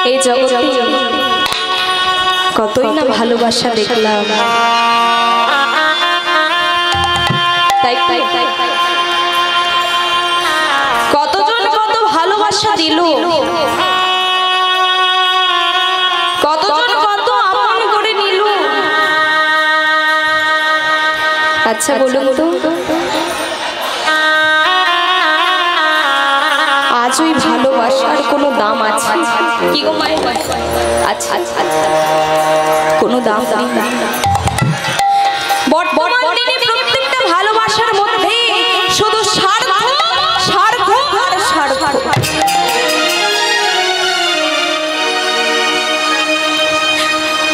এই জগতে কতই না ভালোবাসা দেখলাম, তাই কতজন কত ভালোবাসা দিল, কতজন কত আপন করে নিল। আচ্ছা বলুন তো, আজ ওই ভালোবাসার কোনো দাম আছে কি গো মায়ের? আচ্ছা কোনো দাম নেই। বর্তমান দিনে প্রত্যেকটা ভালোবাসার মধ্যে শুধু স্বার্থ স্বার্থ আর স্বার্থ।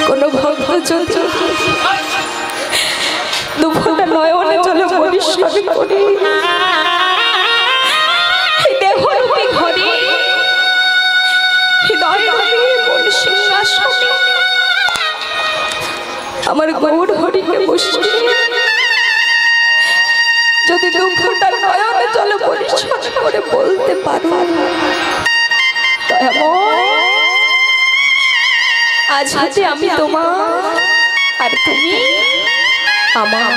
কোন ভক্ত যদি দুফোঁটা নয়নে জলে পরিশ্রমী করে দেহরূপী ঘরে হৃদয়রূপী মন সিংহাসনে আমার গৌর হরিকে বসিয়ে যদি দুফোঁটা নয়নে জলে পরিশ্রম করে বলতে পারো, আজ হাতে আমি তোমার আর তুমি আমার।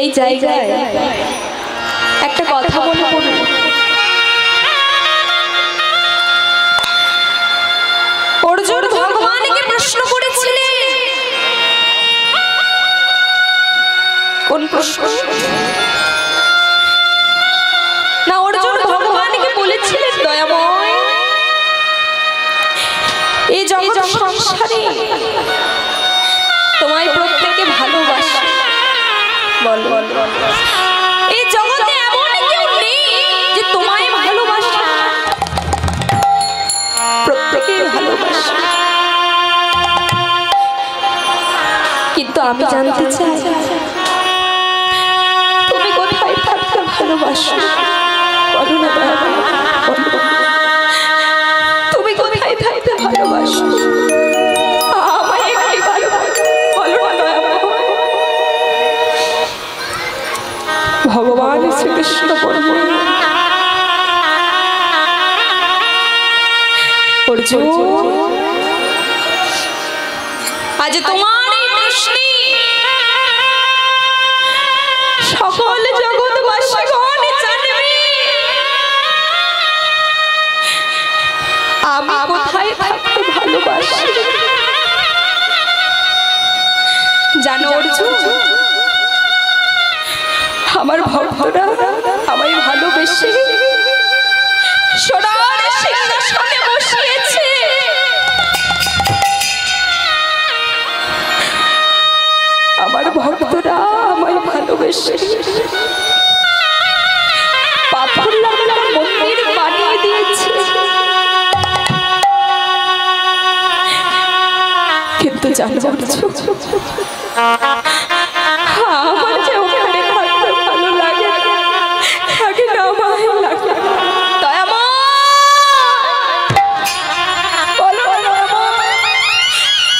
এই জায়গায় একটা কথা মনে পড়ল, অর্জুন ভগবানকে প্রশ্ন করেছিলেন। কোন প্রশ্ন? না, অর্জুন ভগবানকে বলেছিলেন, দয়াময় এই জগৎ সংসারে তোমায় প্রত্যেকে ভালোবাসে, বল বল এই জগতে এমন কেউ নেই যে তোমায় ভালোবাসে, প্রত্যেকে ভালোবাসে। কিন্তু আমি জানতে চাই তুমি কোথায় থাকতে ভালোবাসো, বলো না তুমি কোথায় থাকতে ভালোবাসো, আমায় একবার বলো না। ভগবান শ্রীকৃষ্ণ বললেন, অর্জুন আজ তোমার এই প্রশ্নে সকল জগৎবাসীগণ জানবে আমি কোথায় থাকতে ভালোবাসি। জানো অর্জুন, আমার ভক্তরা আমায় ভালোবেসে সোনার সিংহাসনে বসিয়েছে। আমার ভক্তরা আমায় ভালোবেসে পাথরলার মন্দির বানিয়ে দিয়েছে। কিন্তু জানো আমার যে ওখানে থাকতে ভালো লাগে থাকে না, আমায় লাগে।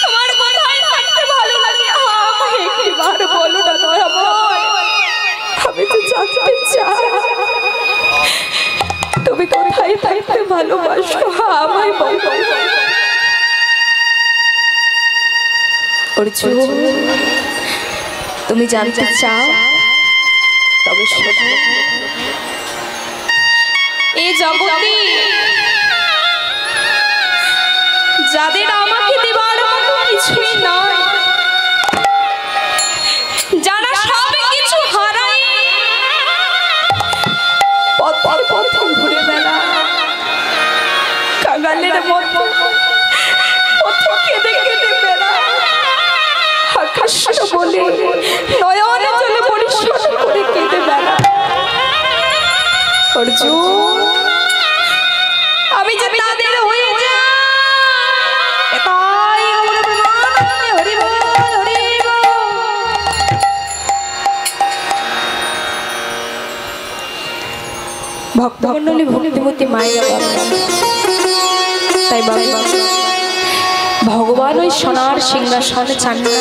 তোমার কোথায় থাকতে ভালো লাগে আমায় একবার বলো না দয়াময়, আমি তো জানতে চাই তুমি কোথায় থাকতে ভালোবাসো, আমায় বলো। অর্জুন তুমি জানতে চাও, তবে এই জগতে যাদের আমাকে দেবার মতো কিছুই নয়, যারা সব কিছু হারায় পথে পথে ঘুরে বেড়ায় কাঙালের মতো, পথে কেঁদে কেঁদে বেড়ায়, আকাশ বলে নয়নে জলে পরিশ্রম করে কেঁদে বেড়ায়। অর্জুন আমি যে তাদের হয়ে যাই, ভক্তমণ্ডলী ভক্তিমতী মায়েরা, তাই ভগবান ওই সোনার সিংহাসনে চান না,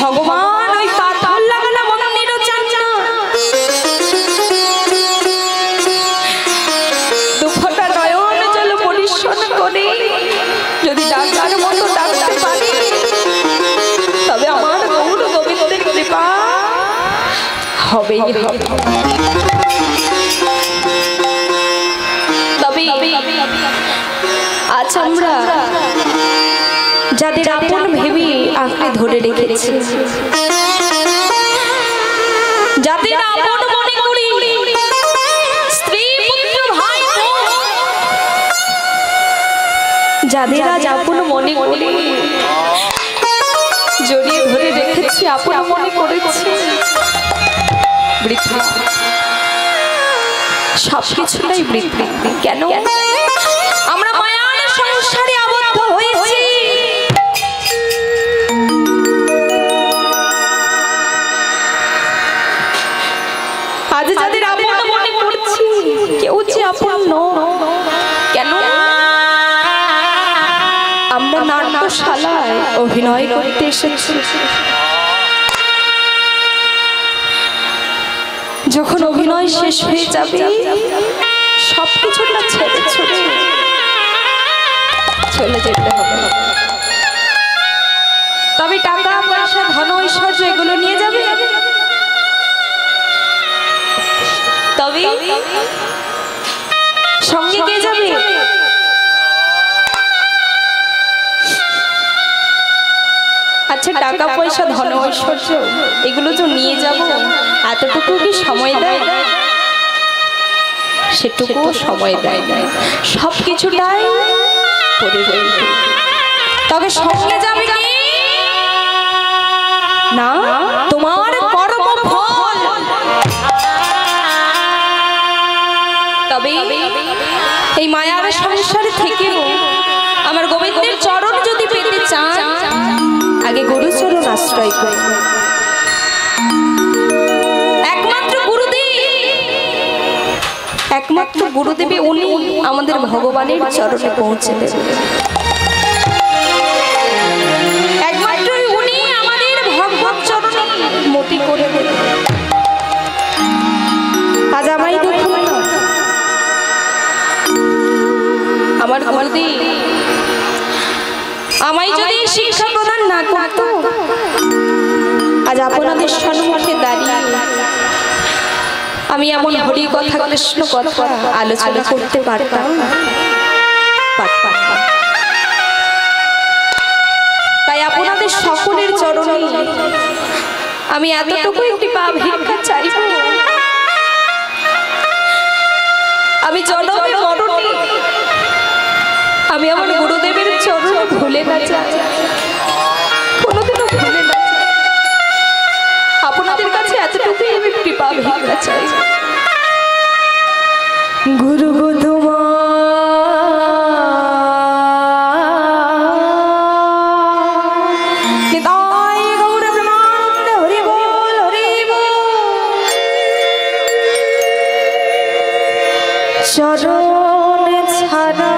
ভগবান ওই পাথর লাগানো মন্দিরও চান হবেই হবে। তবে আজ আমরা যাদের আপন ভেবে আঁকড়ে ধরে রেখেছি, যাদের আপন মনে করি, স্ত্রী পুত্র ভাই বোন, যাদের আজ আপন মনে করি জড়িয়ে ধরে রেখেছি, আপন মনে করেছি, বৃথা সবকিছুটাই বৃথা। কেন আমরা মায়ার সংসারে আবদ্ধ হয়েছি? আজ যাদের আপন মনে করছি কেউ যে আপন নয়। কেন আমরা নাট্যশালায় অভিনয় করতে এসেছি, যখন অভিনয় শেষ হয়ে যাবে সবকিছুটা ছেড়ে ছুড়ে চলে যেতে হবে। তবে টাকা পয়সা ধন ঐশ্বর্য এগুলো নিয়ে যাবে, তবে সঙ্গে কে যাবে? আচ্ছা, টাকা পয়সা ধন ঐশ্বর্য এগুলো তো নিয়ে যাব, এতটুকু কি সময় দেয়? সেটুকু সময় দেয় না, সবকিছুটাই তবে সঙ্গে যাবে কি না? তোমার কর্মফল। তবে এই মায়ার সংসারে থেকেও আমার গোবিন্দের চরণ যদি পেতে চান, আগে গুরুচরণ আশ্রয় করুন। একমাত্র গুরুদেবী উনি আমাদের ভগবানের চরণে পৌঁছে দেবেন। একমাত্র উনি আমাদের ভগবত চরণে মতি করে দেবেন। আজ আমায় দেখুন না, আমার গুরুদেব আমায় যদি শিক্ষা প্রদান না করত, আজ আপনাদের সম্মুখে দাঁড়িয়ে আমি এমন হরি কথা কৃষ্ণ কথা আলোচনা করতে পারতাম। তাই আপনাদের সকলের চরণে আমি এতটুকু একটি পা ভিক্ষা চাইব, আমি জনমে মরণে আমি আমার গুরুদেবের চরণ ভুলে না যাই, কোনোদিনও ভুলে না যাই। আপনাদের কাছে এতটুকুই আমি কৃপা ভিক্ষা চাই। গুরু চরণ ছাড়া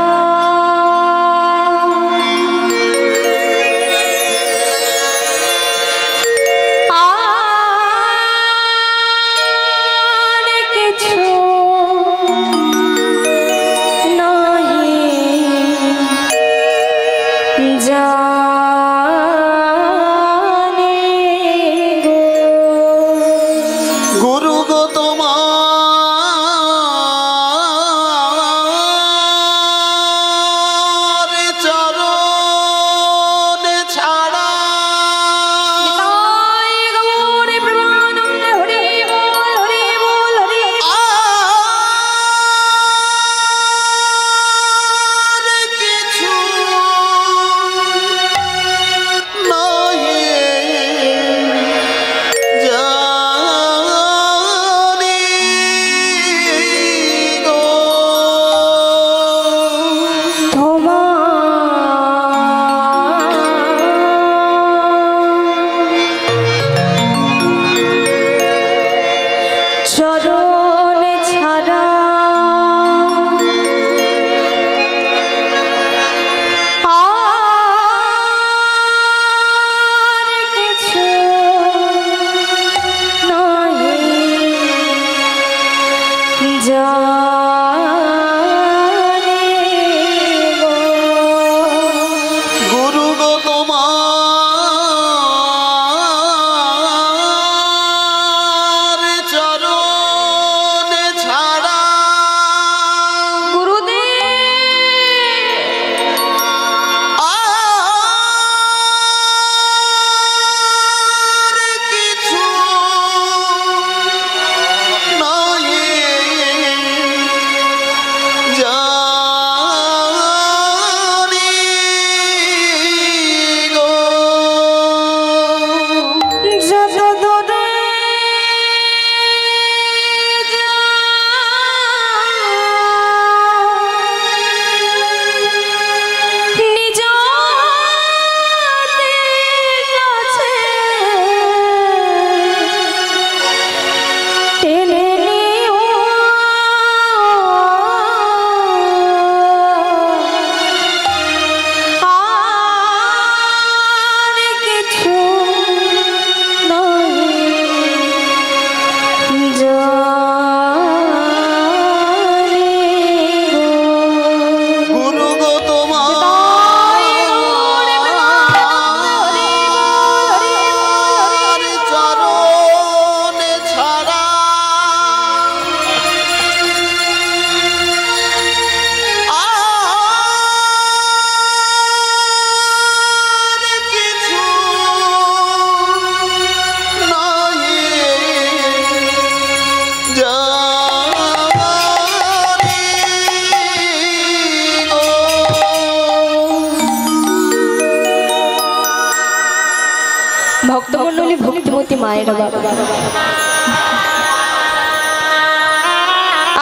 বুদ্ধিমতী মায়ের বাবা।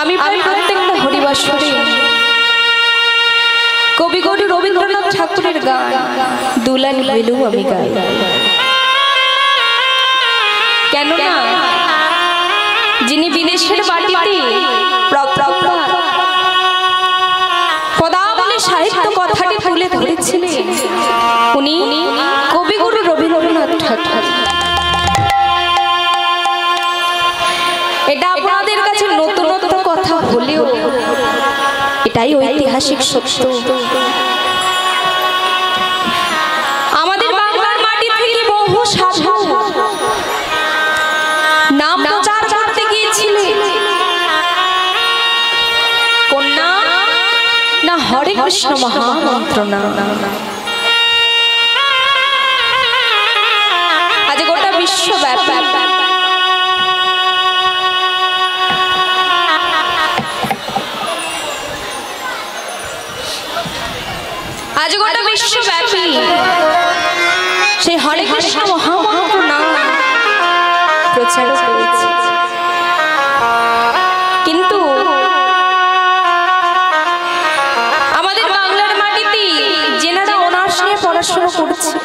আমি প্রত্যেকটা হরিবাসরে কবিগুরু রবীন্দ্রনাথ ঠাকুরের গান দুলাল বেলু আমি গাই। কেননা যিনি বিদেশের বাড়িতে পদাবলী সাহিত্য কথাটি তুলে ধরেছিলেন উনি কবিগুরু রবীন্দ্রনাথ ঠাকুর। এটা আপনাদের কাছে নতুন নতুন কথা হলেও এটাই ঐতিহাসিক সত্য। আমাদের বাংলার মাটি থেকে বহু সাধু নাম প্রচার করতে গিয়েছিলেন। কোন নাম? না হরে কৃষ্ণ মহামন্ত্র নাম। আজ গোটা বিশ্বব্যাপী সেই হরে কৃষ্ণ মহামন্ত্র নাম প্রচার হয়েছে। কিন্তু আমাদের বাংলার মাটিতে যেনারা অনার্স নিয়ে পড়াশোনা করছে,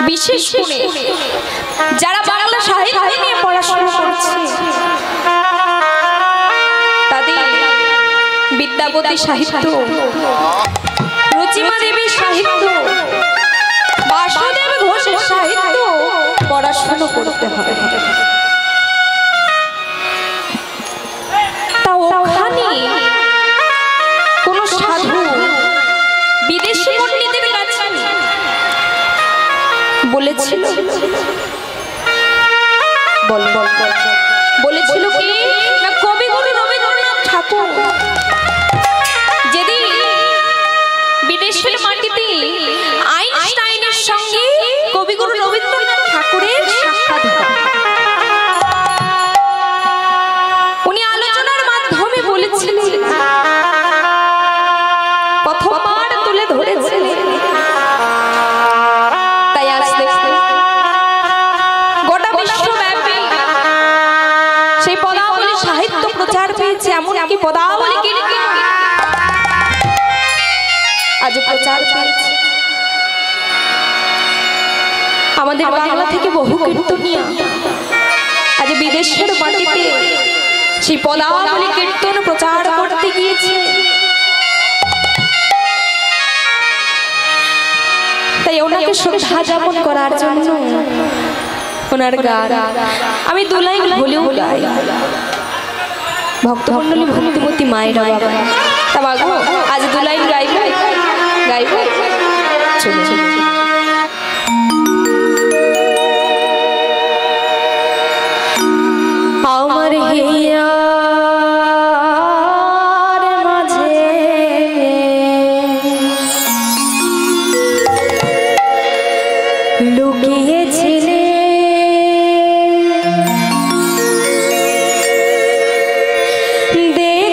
বিশেষ করে যারা বাংলা সাহিত্য নিয়ে পড়াশোনা করছে, তাদের বিদ্যাপতি সাহিত্য, রুচিমা দেবীর সাহিত্য, বাসুদেব ঘোষের সাহিত্য পড়াশোনা করতে হবে। তা ওখানে কোন সাধু বিদেশি পণ্ডিতের কাছে বলেছিল বলেছিল কি না কবিগুরু রবীন্দ্রনাথ ঠাকুর যেদিন বিদেশের মাটিতে আইনস্টাইনের সঙ্গে কবিগুরু রবীন্দ্রনাথ ঠাকুরের সাক্ষাৎ হয়, উনি আলোচনার মাধ্যমে বলেছিলেন, প্রথমবার তুলে ধরেছিলেন। তাই আস্তে আস্তে গোটা বিশ্বব্যাপী সেই পদাবলী সাহিত্য প্রচার পেয়েছে। এমনকি পদাবলী কীর্তন আজ প্রচার পেয়েছে। আমাদের বাংলা থেকে বহু কীর্তনিয়া আজ বিদেশের মাটিতে সেই পদাবলী কীর্তন প্রচার করতে গিয়েছে। তাই ওনাকে শ্রদ্ধা জ্ঞাপন করার জন্য ওনার গান আমি দু লাইন বলেও গাই। ভক্তমণ্ডলী ভক্তিমতী মায়ের বাবা, তা বাগো আজ দু লাইন গাইব গাইব। চলো চলো আমার হিয়ার মাঝে লুকিয়েছিলে দেখতে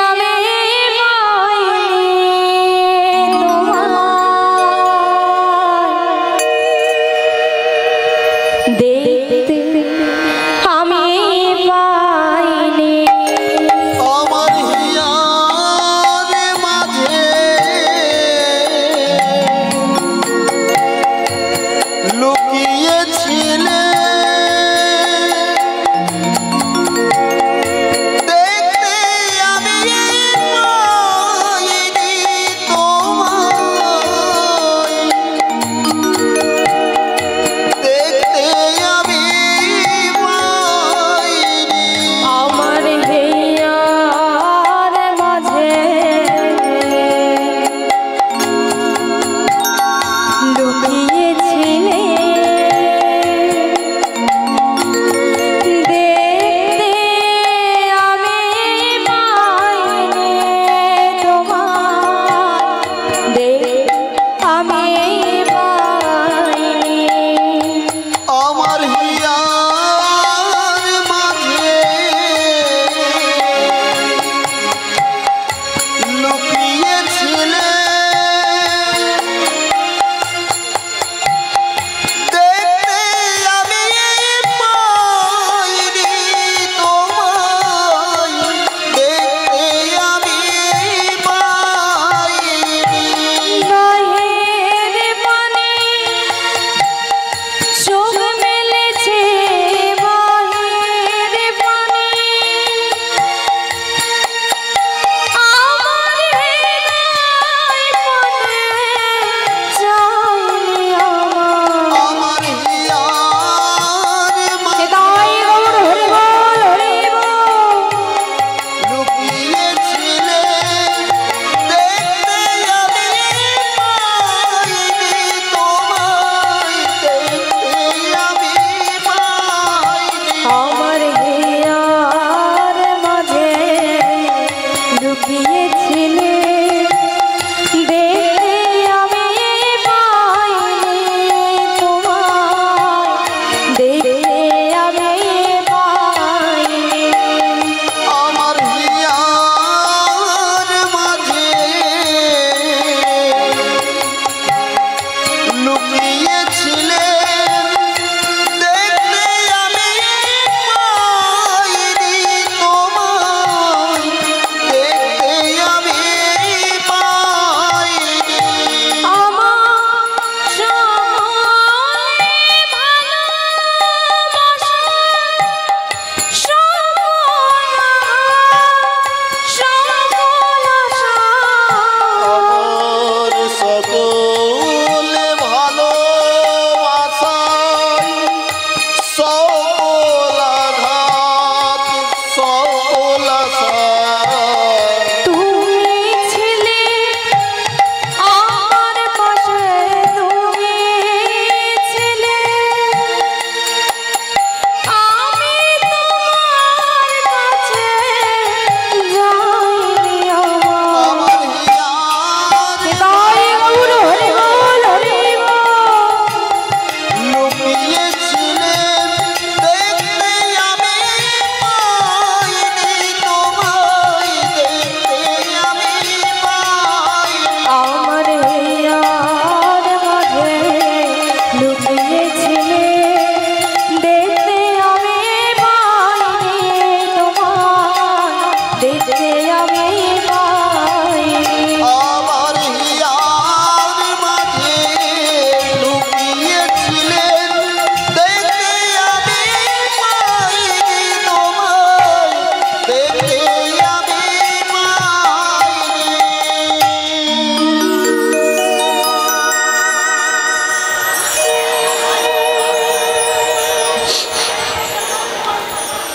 আমি পাইনি তোমার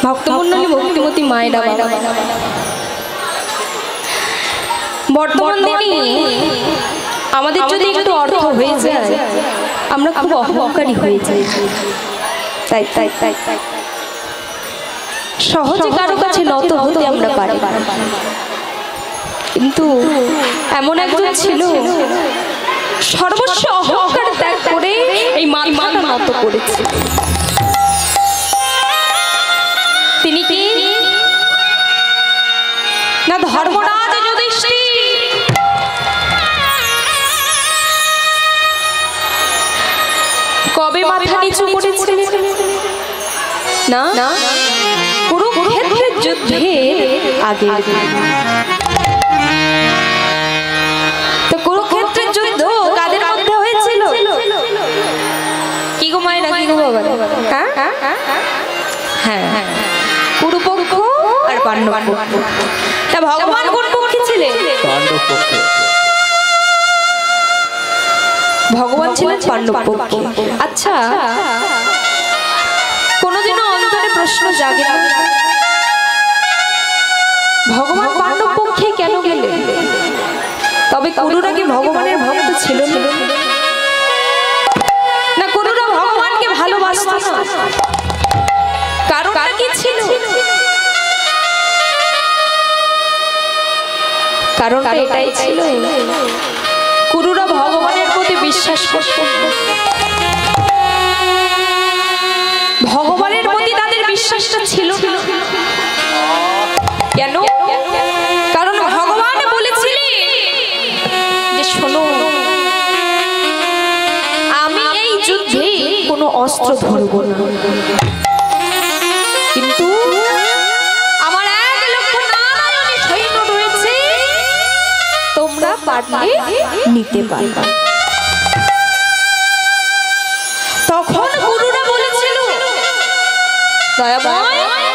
ভক্তমণ্ডলী ভক্তিমতী মায়েরা বর্তমান দিনে আমাদের যদি একটু অর্থ হয়ে যায় আমরা খুব অহংকারী হয়ে যাই। তাই তাই তাই তাই সহজে কারো কাছে নত হতে আমরা পারি। কিন্তু এমন একজন ছিল সর্বস্ব অহংকার ত্যাগ করে এই মাথাটা নত করেছে। তিনি কি না ধর্মরাজ যুধিষ্ঠির। কবে মাথা নিচু করেছে না কুরুক্ষেত্রের যুদ্ধের আগে। তো কুরুক্ষেত্রের যুদ্ধ কাদের মধ্যে হয়েছিল? কি গো মায়েরা, কি গো বাবা? হ্যাঁ হ্যাঁ, কুরুপক্ষ আর পাণ্ডব পক্ষ। তা ভগবান কোন পক্ষে ছিলেন? পাণ্ডব পক্ষে। ভগবান ছিলেন পাণ্ডব পক্ষে। আচ্ছা, কোনদিনও অন্তরে প্রশ্ন জাগে না ভগবান পাণ্ডব পক্ষে কেন গেলেন? তবে কুরুরা কি ভগবানের ভক্ত ছিল না? কুরুরা ভগবানকে ভালোবাসত না? কারণটা কি ছিল? কারণটা এটাই ছিল, কুরুরা ভগবানের প্রতি বিশ্বাস করত। ভগবানের প্রতি তাদের বিশ্বাসটা ছিল না। কেন? কারণ ভগবান বলেছিলেন যে শোনো, আমি এই যুদ্ধে কোনো অস্ত্র ধরব না, কিন্তু আমার 1 লক্ষ নারায়ণী সৈন্য রয়েছে, তোমরা পারলে নিতে পারবা। তখন গুরুরা বলেছিল, দয়াময়,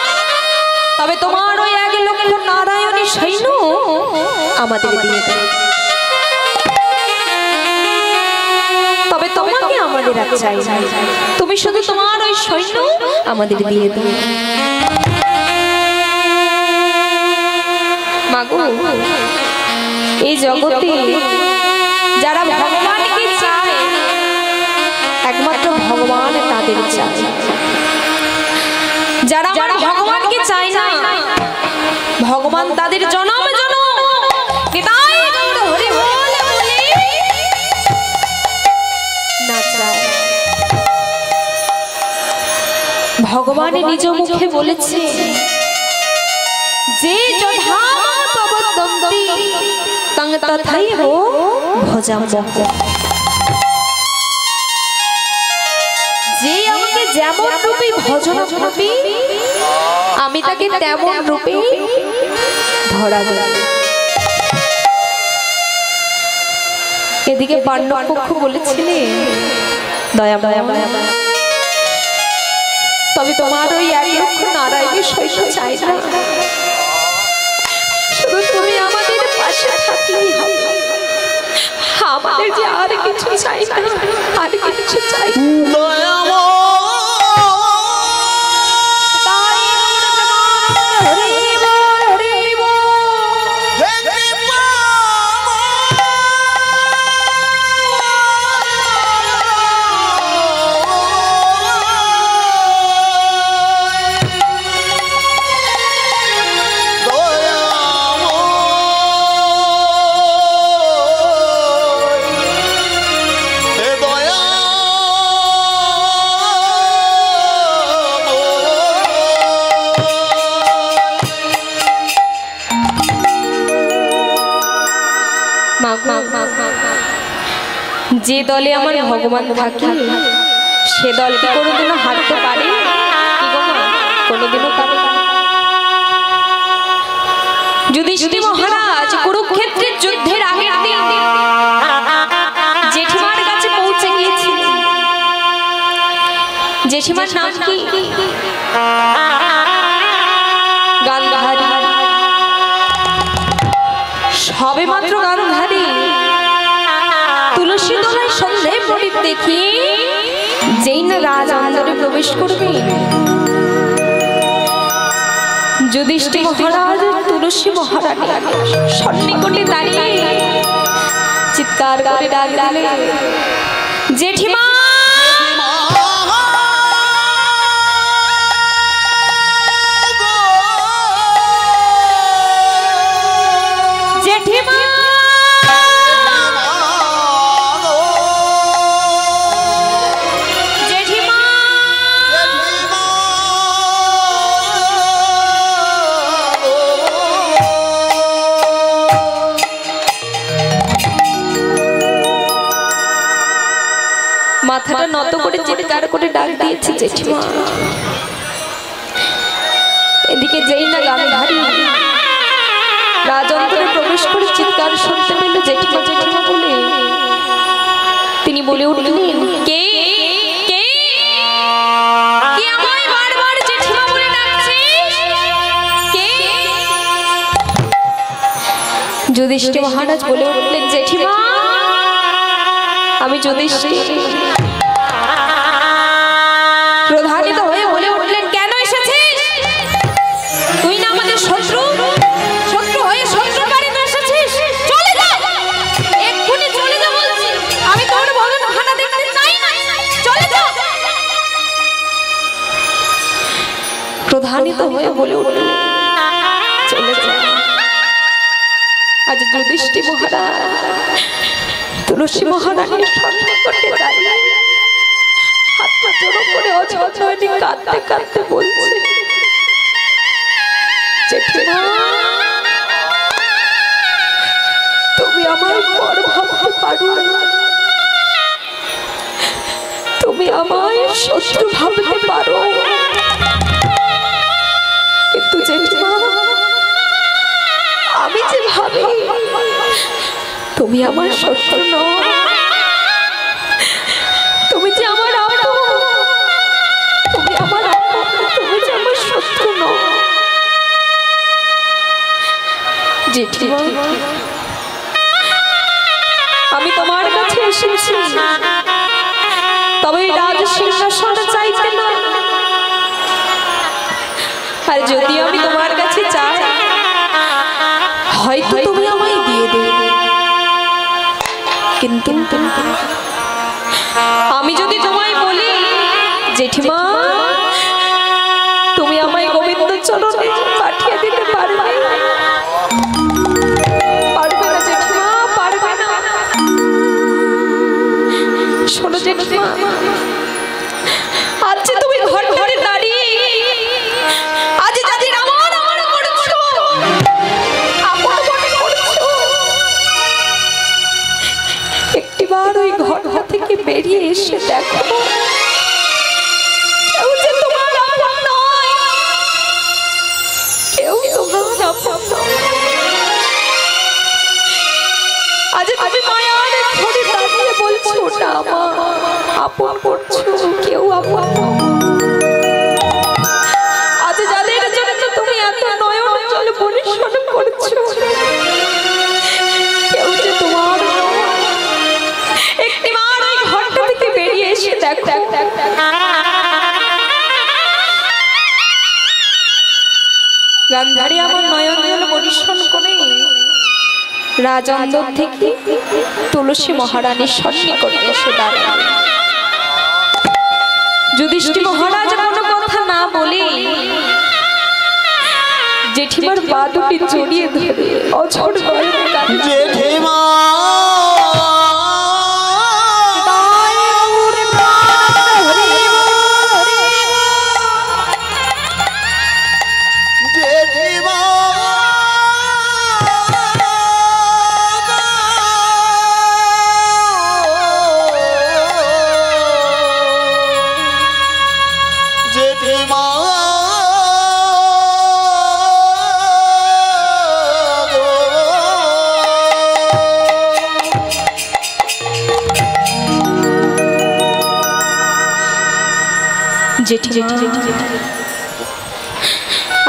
তবে তোমার ওই 1 লক্ষ নারায়ণী সৈন্য আমাদের দিয়ে দাও, তবে তোমাকে আমাদের আর চাই না, তুমি শুধু তোমার ওই সৈন্য আমাদের দিয়ে দাও। মাগো, এই জগতে যারা ভগবানকে চায় একমাত্র ভগবান তাদের চায়। যারা ভগবানকে চায় না, ভগবান তাদের জনম জনম নিতাই গৌর হরি বল বলে না চায়। ভগবান নিজ মুখে বলেছে যে যথা প্রবদন্তি তং তথৈব ভজাম্যহম। যে আমাকে যেমন রূপে ভজন করবে আমি তাকে তেমন রূপে ধরা দেব। এদিকে পাণ্ডব পক্ষ বলেছিলেন, দয়া দয়া তবে তোমার ওই 1 লক্ষ নারায়ণের সৈন্য চাই না, শুধু তুমি আমাদের পাশে থাকলেই হবে, আমাদের যে আর কিছু চাই না, আর কিছু চাই না। যে দলে আমার ভগবান থাকে সে দল কি কোনোদিনও হারতে পারে? কি গো মা, কোনোদিনও পারে না। যুধিষ্ঠির মহারাজ কুরুক্ষেত্রের যুদ্ধের আগের দিন জেঠিমার কাছে পৌঁছে গিয়েছিলেন। জেঠিমার নাম কি? গান্ধারী। সবে মাত্র গান্ধারী তুলসী তলায় সন্ধে প্রদীপ দেখি যেই না রাজ আন্দরে প্রবেশ করবে যুধিষ্ঠির মহারাজ তুলসী মহারানী সন্নিকটে দাঁড়িয়ে চিৎকার করে ডাক দিলেন, জেঠিমা জেঠিমা মাথাটা নত করে চিৎকার করে ডাক দিয়েছি, জেঠিমা। এদিকে যেই না গান্ধারী রাজন্তরে প্রবেশ করে চিৎকার শুনতে পেল জেঠিমা জেঠিমা বলে, তিনি বলে উঠলেন, কে কে কে আমায় বারবার জেঠিমা বলে ডাকছিস? কে? যুধিষ্ঠির মহারাজ বলে উঠলেন, জেঠিমা আমি যুধিষ্ঠির। প্রধানিত হয়ে বলে উঠলেন, কেন এসেছিস? তুই না আমাদের শত্রু, শত্রু হয়ে শত্রু বাড়িতে এসেছিস। চলে যা, এক্ষুনি চলে যা বলছি। আমি তোর ভজন খানা দেখতে চাই না, চলে যা। প্রধানিত হয়ে বলে উঠলেন, চলে যা। আজ যুধিষ্ঠির মহারাজ তুলসী মহারানীর সন্নিকটে দাঁড়িয়ে হাত পা জড়ো করে অঝরে কাঁদতে কাঁদতে বলছে, জেঠিমা তুমি আমার পর ভাবতে পারো, তুমি আমায় শত্রু ভাবতে পারো, কিন্তু জেঠিমা আমি যে ভাবি তুমি আমার শত্রু নও, তুমি যে আমার আপন, তুমি আমার আপন, তুমি যে আমার শত্রু নও। জেঠিমা আমি তোমার কাছে এসেছি, তবে রাজ সিংহাসন চাইতে না। আর যদি আমি তোমার কাছে চাই, হয়তো তুমি আমায় দিয়ে দেবে, কিন্তু আমি যদি তোমায় বলি, জেঠিমা তুমি আমায় গোবিন্দ চরণে পাঠিয়ে দিতে পারবে? পারবে না জেঠিমা, পারবে না। শোনো জেঠিমা, আজ তুমি ঘর ঘরে দাঁড়িয়ে আজ যাদের আমার আমার করছো, আপন মনে করছো, একটিবার ওই ঘর থেকে বেরিয়ে এসে দেখো, কেউ যে তোমার আপন নয়, কেউ তোমার আপন নয়। আজ তুমি মায়ার ঘরে দাঁড়িয়ে বলছো না আমার আপন করছো, কেউ আপন। আজ যাদের জন্য তুমি এত নয়ন জলে পরিশ্রম করছো, কেউ যে তোমার একটিবার ওই ঘরটা থেকে বেরিয়ে এসে দেখো। গান্ধারী আমার নয়ন জলে পরিশ্রম করে রাজন্দর থেকে তুলসী মহারানীর সন্নিকটে এসে দাঁড়ায়। যুধিষ্ঠির মহারাজ কোনো কথা না বলে জেঠিমার পা দুটি জড়িয়ে ধরে অঝোর গলায় কাঁদে, জেঠিমা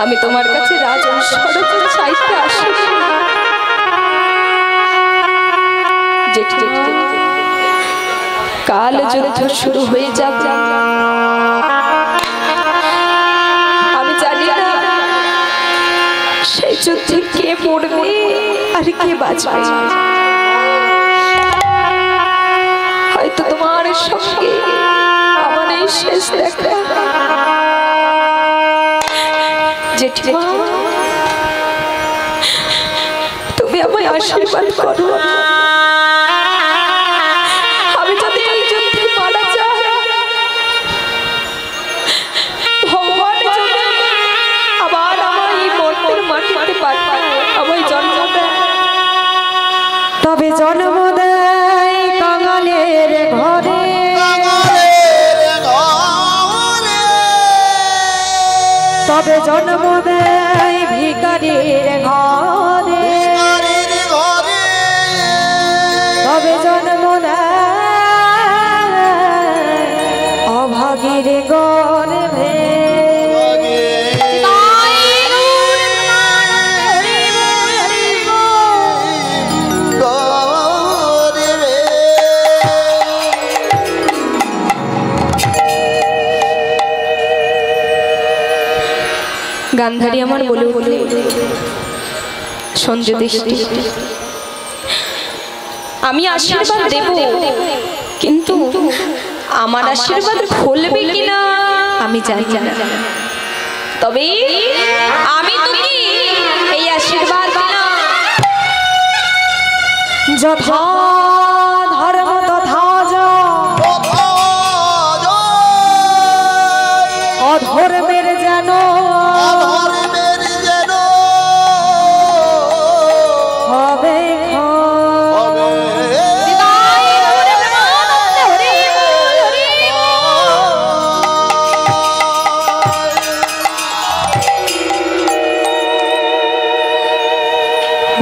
আমি তোমার কাছে রাজ ঐশ্বর্য চাইতে আসি। কাল যুদ্ধ শুরু হয়ে যাবে, আমি জানি না যুদ্ধে কে পড়বে আর কে বাঁচবে। হয়তো তোমার সঙ্গে আমার এই শেষ দেখা। জেঠিমা, তুমি আমায় আশীর্বাদ করো। আমি যদি এই যুদ্ধে মারা যাই, ভগবান যদি আবার আমার এই মর্তের মাটিতে পাঠায়, আমায় জন্ম দেয়, তবে জন্ম দেয় কাঙালের ঘরে, তবে জন্ম দেয় ভিখারির ঘরে, তবে জন্ম দেয় অভাগীর গর্ভে। গান্ধারী আমার বলে বলে সঞ্জয় দৃষ্টি, আমি আশীর্বাদ দেব, কিন্তু আমার আশীর্বাদ ফলবে কিনা আমি জানি না। তবে আমি তোকে এই আশীর্বাদ দিলাম, যথা ধর্ম তথা অধর্মের যেন হবে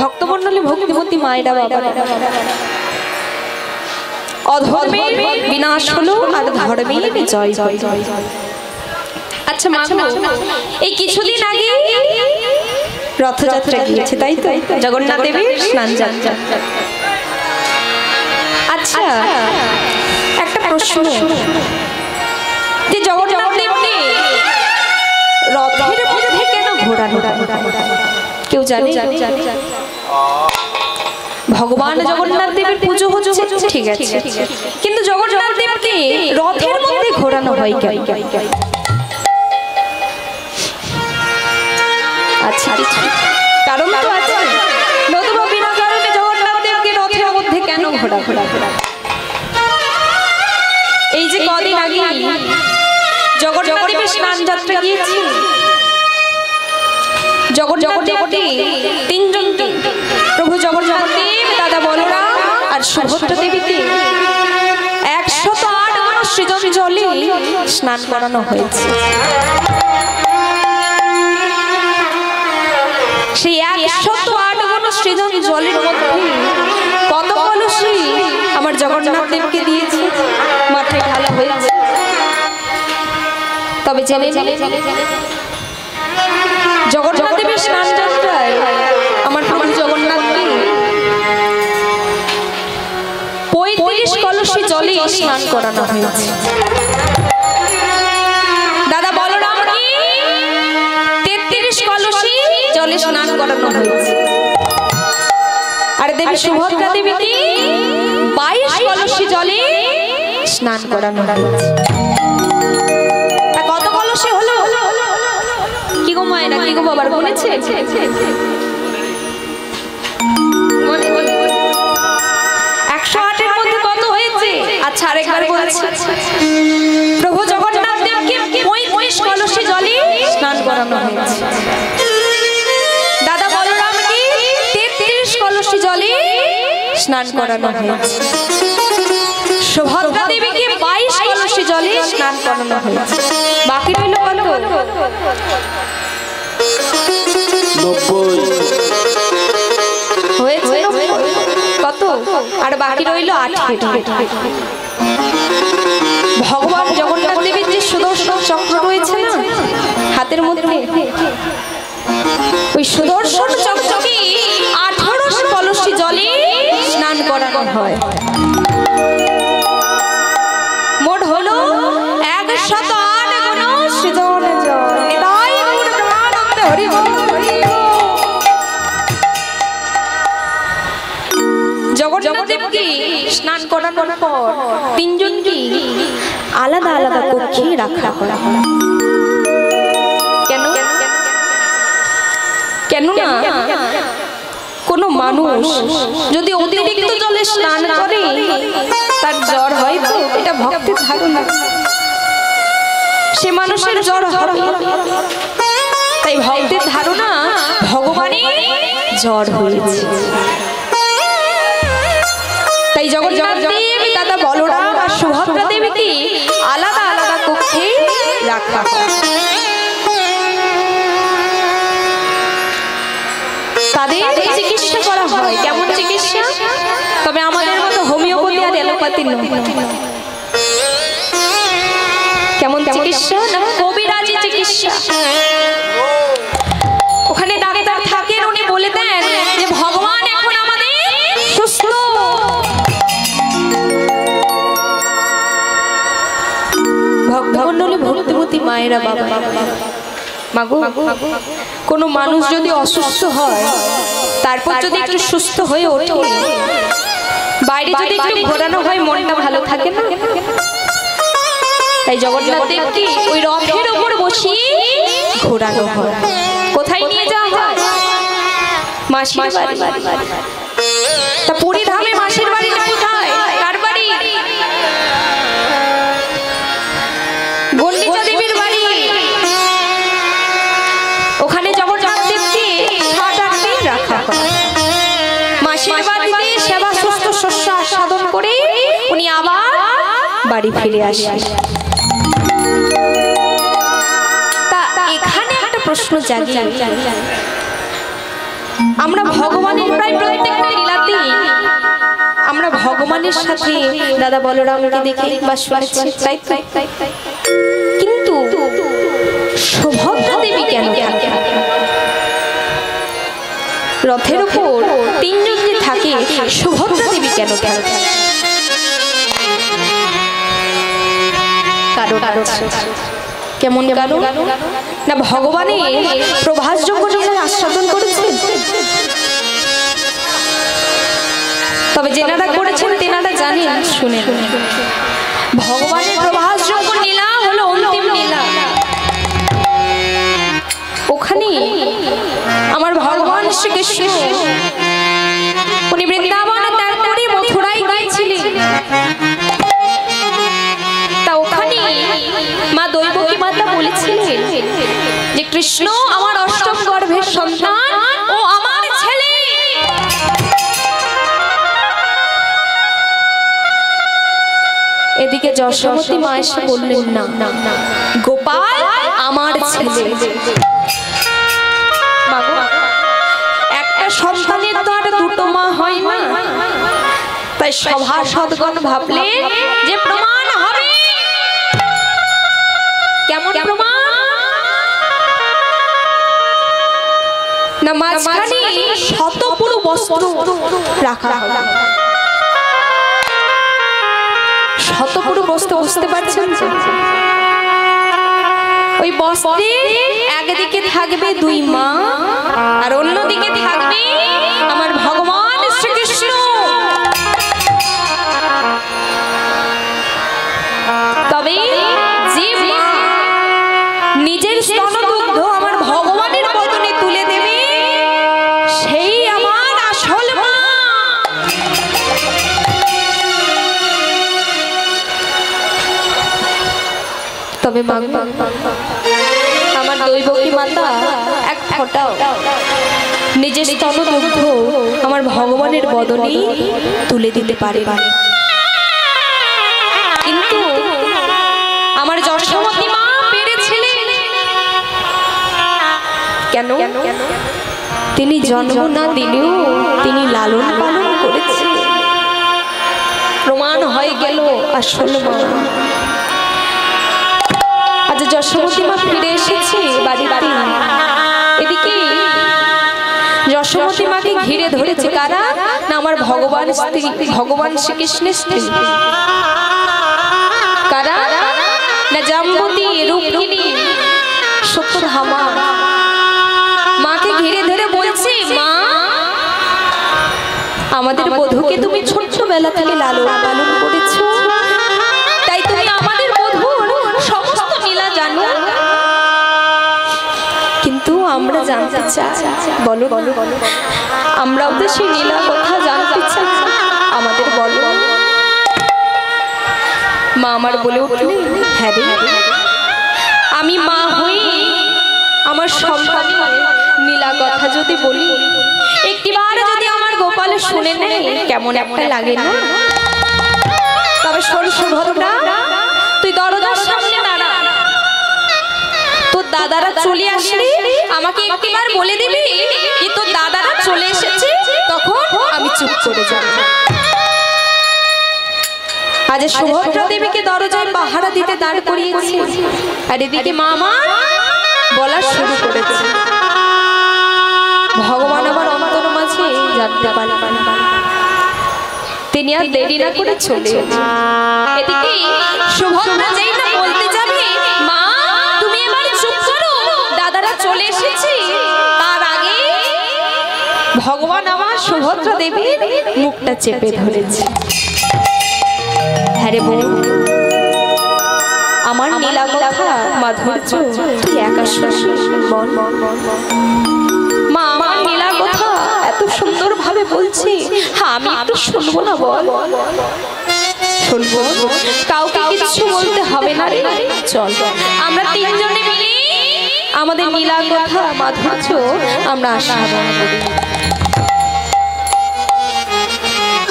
ভক্তমণ্ডলী, ভক্তিমতী মায়েরা, বাবারা, অধর্মের বিনাশ হলো আর ধর্মের জয় জয় জয়। আচ্ছা মা, এই কিছুদিন আগে রথযাত্রা গিয়েছে, তাই তো? জগন্নাথ দেবের স্নান যাত্রা। আচ্ছা, একটা প্রশ্ন, যে জগন্নাথ দেবকে রথের মধ্যে কেন ঘোরানো? কেউ জানে? ভগবান জগন্নাথ দেবের পুজো হচ্ছে, ঠিক আছে, কিন্তু জগন্নাথ দেবকে রথের মধ্যে ঘোরানো হয় কেন? আচ্ছা, কারণ তো আছে, নতুবা বিনা কারণে জগন্নাথ দেবকে রথের মধ্যে কেন ঘোরা? এই যে কদিন আগে জগন্নাথ দেবের স্নান যাত্রা গিয়েছি, জগন্নাথ দেবকে তিনজন, প্রভু জগন্নাথ দেব, দাদা বলরাম আর সুভদ্রা দেবীকে 108 গণ সৃজন জলে স্নান করানো হয়েছে। সেই 108 গণ সৃজন জলের মধ্যে কত কলসি আমার জগন্নাথ দেবকে দিয়েছে, মাথায় ঢালা হয়েছে। তবে জেনে জগন্নাথ দেবের স্নান যাত্রায় আমার প্রভু জগন্নাথকে 35 কলসি জলে স্নান করানো হয়েছে। দাদা বলরামকে 33 কলসি জলে স্নান করানো হয়েছে, আর দেবী সুভদ্রা দেবীকে 22 কলসি জলে স্নান করানো হয়েছে। কত কলসি হলো? কি গো মায়েরা, কি গো বাবার বলেছে? 108 এর মধ্যে কত হয়েছে? আচ্ছা আরেকবার বলছি, প্রভু জগন্নাথ দেবকে 35 কলসি জলে স্নান করানো হয়েছে, দাদা বলরামকে 33 কলসি জলে স্নান করানো হয়েছে, সুভদ্রা দেবীকে 22 কলসি জলে স্নান করানো হয়েছে। বাকি রইল কত? 90 হয়েছে কত? আর বাকি রইল 8 ফিট। ভগবান জগন্নাথ দেবের যে সুদর্শন চক্র রয়েছে না হাতের মধ্যে, ওই সুদর্শন চক্রকে 18 কলসি জলে স্নান করানো হয়। মোট হলো 108 গণ সৃজন জল। হরি বল, হরি বল। জগন্নাথদেবকে স্নান করানোর পর তিনজনকে আলাদা আলাদা কক্ষে রাখা হয়। কেন কেন না কোনো মানুষ যদি অতিরিক্ত জলে স্নান করে তার জ্বর হয়, তো এটা ভক্তের ধারণা সে মানুষের জ্বর হবে। তাই ভক্তের ধারণা ভগবানের জ্বর হয়েছে। তাই জগন্নাথ দেব দাদা বলরাম আর সুভদ্রা দেবীকে আলাদা আলাদা কক্ষে রাখা হয়। তাদের চিকিৎসা করা হয়। কেমন চিকিৎসা? তবে আমাদের মতো হোমিওপ্যাথি আর অ্যালোপ্যাথি নয়। কেমন চিকিৎসা? না কবিরাজি চিকিৎসা। ওখানে ডাক্তার থাকেন, উনি বলে দেন যে ভগবান এখন আমাদের সুস্থ। ভক্তমণ্ডলী, ভক্তিমতী মায়েরা, বাবা মাগো, কোনো মানুষ যদি অসুস্থ হয় তারপর যদি একটু সুস্থ হয়ে ওঠে, বাইরে যদি একটু ঘোরানো হয় মনটা ভালো থাকে না? তাই জগন্নাথ দেবকে ওই রথের উপর বসিয়ে ঘোরানো হয়। কোথায় নিয়ে যাওয়া হয়? মাসির বাড়ি। তা পুরী ধামে মাসির বাড়ি কোথায়? কার বাড়ি? গন্ডিচা দেবীর বাড়ি। ওখানে জগন্নাথ দেবকে 7-8 দিন রাখা হয়। মাসির বাড়িতে সেবা সুস্থ শস্য আস্বাদন করে উনি আবার বাড়ি ফিরে আসেন। তা এখানে একটা প্রশ্ন জাগে, আমরা ভগবানের প্রায় প্রত্যেকটা লীলাতেই আমরা ভগবানের সাথে দাদা বলরামকে দেখে বা শুনেছি, তাই কিন্তু সুভদ্রা দেবী কেন থাকে? রথের উপর তিনজন যে থাকে, সুভদ্রা দেবী কেন থাকে? কেমন কারণ? না ভগবানের প্রভাসযোগ্য লীলা আস্বাদন করেছেন। তবে যেনারা করেছেন তেনারা জানেন, শুনেন, ভগবানের প্রভাসযোগ্য লীলা হলো অন্তিম লীলা। ওখানে আমার ভগবান শ্রীকৃষ্ণ উনি বৃন্দাবন ত্যাগ করে মথুরায় গিয়েছিলেন। তা ওখানে মা দৈবকী মাতা বলেছিলেন যে কৃষ্ণ আমার অষ্টম গর্ভের সন্তান ও আমার ছেলে। এদিকে যশোমতী মা এসে বললেন না, গোপাল আমার ছেলে। একটা সন্তানের তো আর দুটো মা হয় না। তাই সভাসদগণ ভাবলেন যে প্রমাণ হবে। কেমন প্রমাণ? না মাঝখানে শতপুরু বস্ত্র রাখা হলো। শতপুরু বস্ত্র বুঝতে পারছেন? ওই বস্ত্রে একদিকে থাকবে 2 মা আর অন্যদিকে থাকবে আমার ভগবান শ্রীকৃষ্ণ। তবে যে মা নিজের স্তনদুগ্ধ আমার ভগবানের বদনে তুলে দেবে সেই আমার আসল মা। তবে আমার দৈবকী মাতা এক ফোঁটাও নিজের স্তনদুগ্ধ আমার ভগবানের বদনে তুলে দিতে পারে। কিন্তু আমার যশোমতী মা পেরেছিলেন। কেন? তিনি জন্ম না দিলেও তিনি লালন পালন করেছেন। প্রমাণ হয়ে গেল আসল মা। আজ যশোমতী মা ফিরে এসেছে বাড়িতে। এদিকে যশোমতী মাকে ঘিরে ধরেছে কারা? না আমার ভগবান স্ত্রী, ভগবান শ্রীকৃষ্ণের স্ত্রী। কারা? না জাম্বতী, রুক্মিণী, সত্যভামা। মাকে ঘিরে ধরে বলছে, মা আমাদের বধূকে তুমি ছোট্ট ছোটবেলা থেকে লালন পালন করেছো, তাই তুমি আমাদের বধূর সমস্ত লীলা জানো। কিন্তু আমরা জানতে চাই, বলো বলো বলো, আমরাও তো সেই লীলা কথা জানতে চাই, আমাদের বলো। মা আমার বলে উঠল, হ্যাঁ রে, আমি মা হই আমার সন্তান নীলা কথা যদি বলি, একটিবার যদি আমার গোপাল শুনে নেয় কেমন একটা লাগে না? তবে শোন সুভদ্রা, তুই দরজার সামনে দাঁড়া, তোর দাদারা চলে আসলে আমাকে একটিবার বলে দিবি কি তোর দাদারা চলে এসেছে, তখন আমি চুপ করে যাব। আজ সুভদ্রা দেবীকে দরজায় পাহারা দিতে দাঁড় করিয়েছি, আর এদিকে মা আমার বলা শুরু করেছে। ভগবান আবার অন্তর মাঝে জানতে পারবেন, তিনি আর দেরি না করে চলে এদিকে সুভদ্রা যেই না বলতে যাবে মা তুমি এবার চুপ করো, দাদারা চলে এসেছে, তার আগে ভগবান আমার সুভদ্রা দেবীর মুখটা চেপে ধরেছে। হ্যাঁ রে বউ, আমার নীলা কথা মাধুর্য তুই একা বল। মা আমার নীলা কথা এত সুন্দর ভাবে বলছি, হ্যাঁ আমি একটু শুনবো না? বল শুনবো, কাউকে কিছু বলতে হবে না রে, চল আমরা তিনজনে মিলে আমাদের নীলা কথা মাধুর্য আমরা আস্বাদন করি।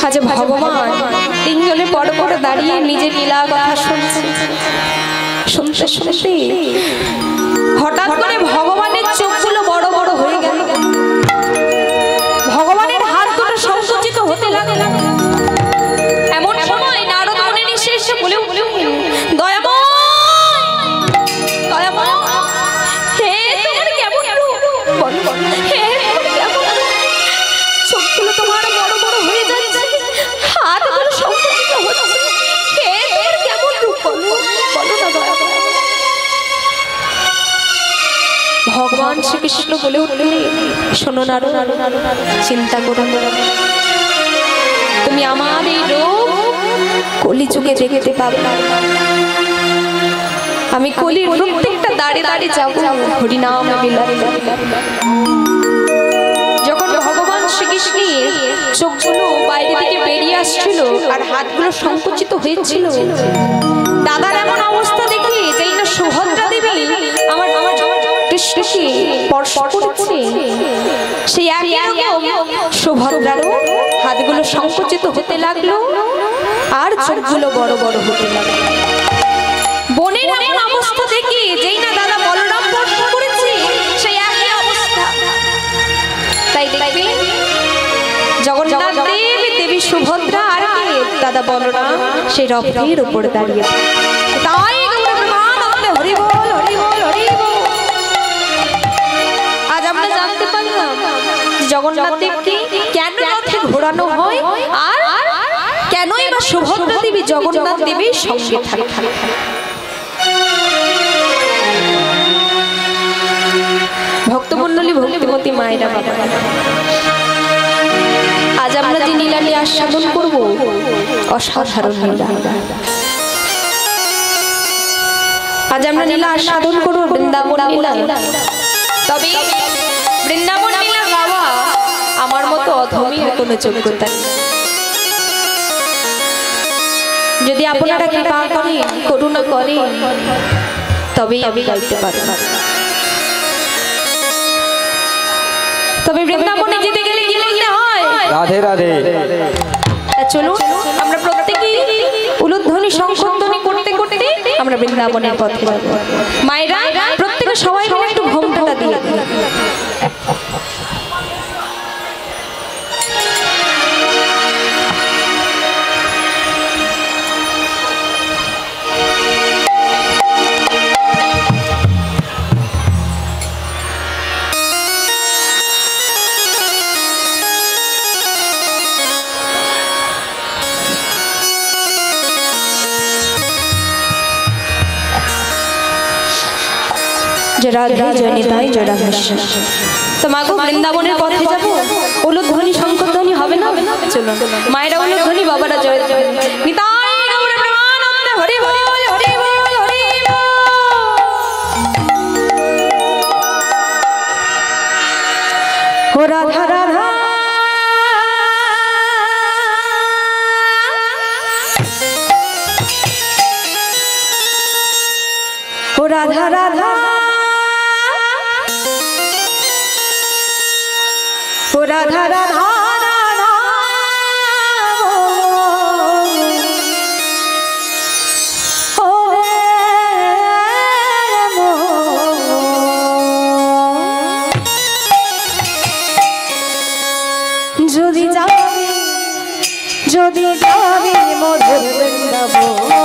আজ ভগবান তিনজনে পর পর দাঁড়িয়ে নিজের লীলা কথা শুনছে। শুনতে শুনতে হঠাৎ করে ভগবানের চোখগুলো বড় বড় হয়ে গেল, ভগবানের হাত দুটো সংকুচিত হতে লাগলো। এমন সময় নারদ মুনি ঋষি এসে বলে উঠল, দয়াময় দয়াময়, হে তোমার কেমন রূপ, বলো হে কেমন, চোখগুলো তোমার বড় বড় হয়ে যাচ্ছে, হাতগুলো সংকুচিত হচ্ছে, হে তোমার কেমন রূপ, বলো বলো না দয়াময়। ভগবান শ্রীকৃষ্ণ বলে উঠলেন, শোনো নারদ, চিন্তা করো না, তুমি আমার এই রূপ কলিযুগে দেখতে পাবে না। আমি কলির প্রত্যেকটা দাঁড়ে দাঁড়ে যাবো হরিনাম বিলাপ। যখন ভগবান শ্রীকৃষ্ণের চোখগুলো বাইরে থেকে বেরিয়ে আসছিল আর হাতগুলো সংকুচিত হয়েছিল, দাদার এমন অবস্থা দেখে যেই না সুভদ্রা দেবী আমার কৃষ্ণকে স্পর্শ করেছে, সেই একই রকম সুভদ্রারও হাতগুলো সংকুচিত হতে লাগলো আর চোখগুলো বড় বড় হতে লাগলো। বোনের এমন অবস্থা দেখে যেই না দাদা বলরাম স্পর্শ করেছে, সেই একই অবস্থা। তাই দেখবে জগন্নাথ দেব, দেবী সুভদ্রা আর দাদা বলরাম সেই রথের উপর দাঁড়িয়ে। তাই হরি বল হরি বল হরি বল। আজ আমরা জানতে পারলাম জগন্নাথ দেবকে কেন রথে ঘোরানো হয় আর কেনই বা সুভদ্রা দেবী জগন্নাথ দেবীর সঙ্গে থাকে। ভক্তমণ্ডলী, ভক্তিমতী মায়েরা বাবা, আজ আমরা যে লীলাটি আস্বাদন করব অসাধারণ লীলা। আজ আমরা লীলা আস্বাদন করব বৃন্দাবন লীলা। তবে বৃন্দাবন লীলা গাওয়া আমার মতো অধমীর কোনো যোগ্যতা নেই। যদি আপনারা কৃপা করেন, করুণা করেন, তবেই আমি গাইতে পারব। তবে বৃন্দাবনে যেতে গেলে কি বলতে হয়? রাধে রাধে। চলুন আমরা প্রত্যেকেই উলুধ্বনি শঙ্খধ্বনি করতে করতে আমরা বৃন্দাবনের পথে যাব। মায়েরা প্রত্যেকে সবাই মিলে একটু ঘোমটাটা দিয়ে তো মাগো বৃন্দাবনের পথে যাবো, উলুধ্বনি শঙ্খধ্বনি হবে না? চলুন মায়েরা বলে ধনী বাবারা জয় জয় নিতাই গৌর প্রেমানন্দে হরি বল হরি বল হরি বল। ও রাধা রাধা ও রাধা রাধা ও রাধা রাধা রাধা ও রে যদি যাবি যদি যাবি মধুর বৃন্দাবন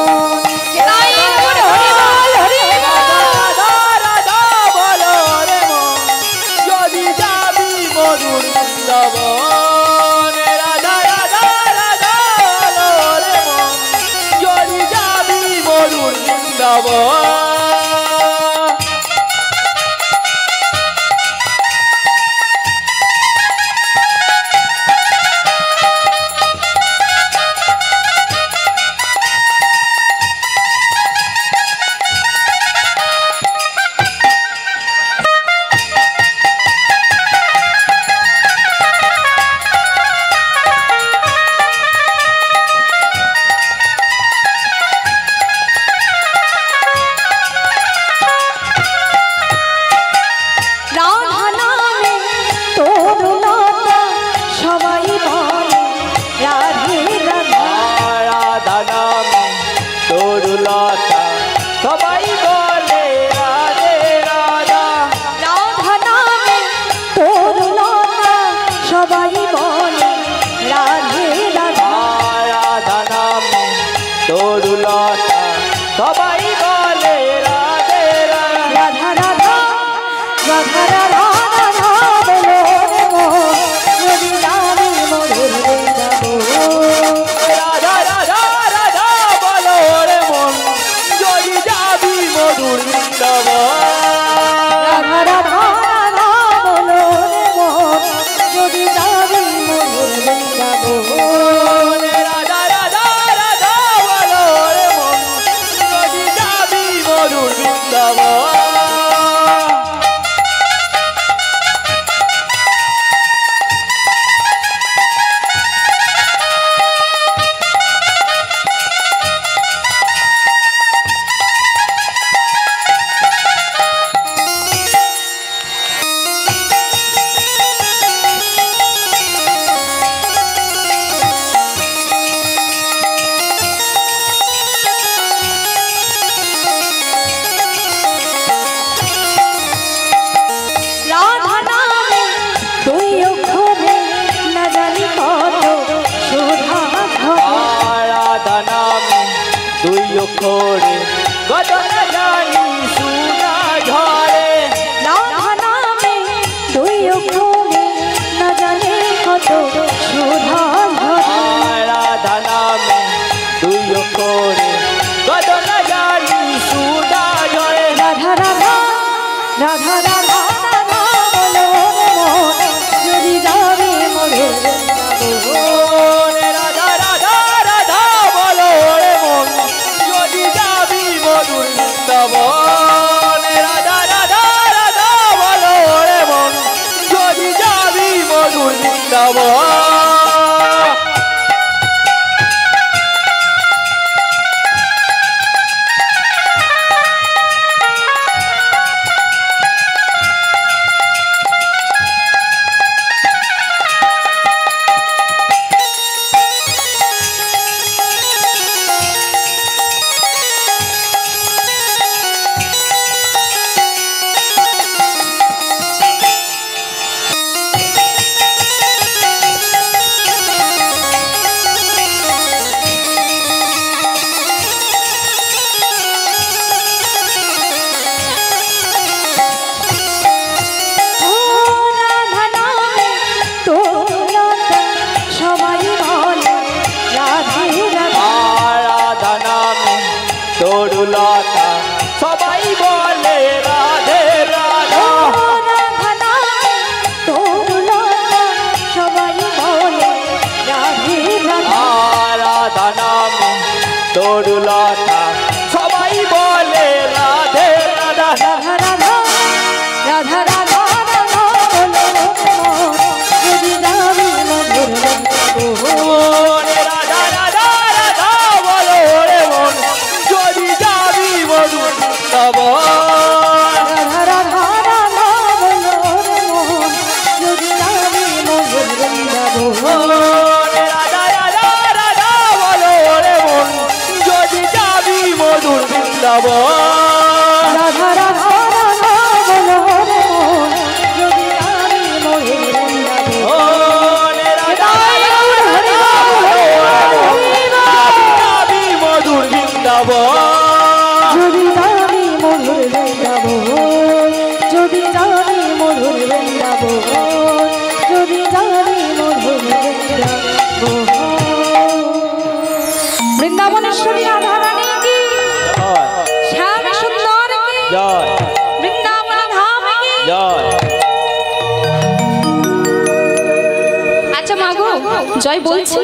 জয় বলছি।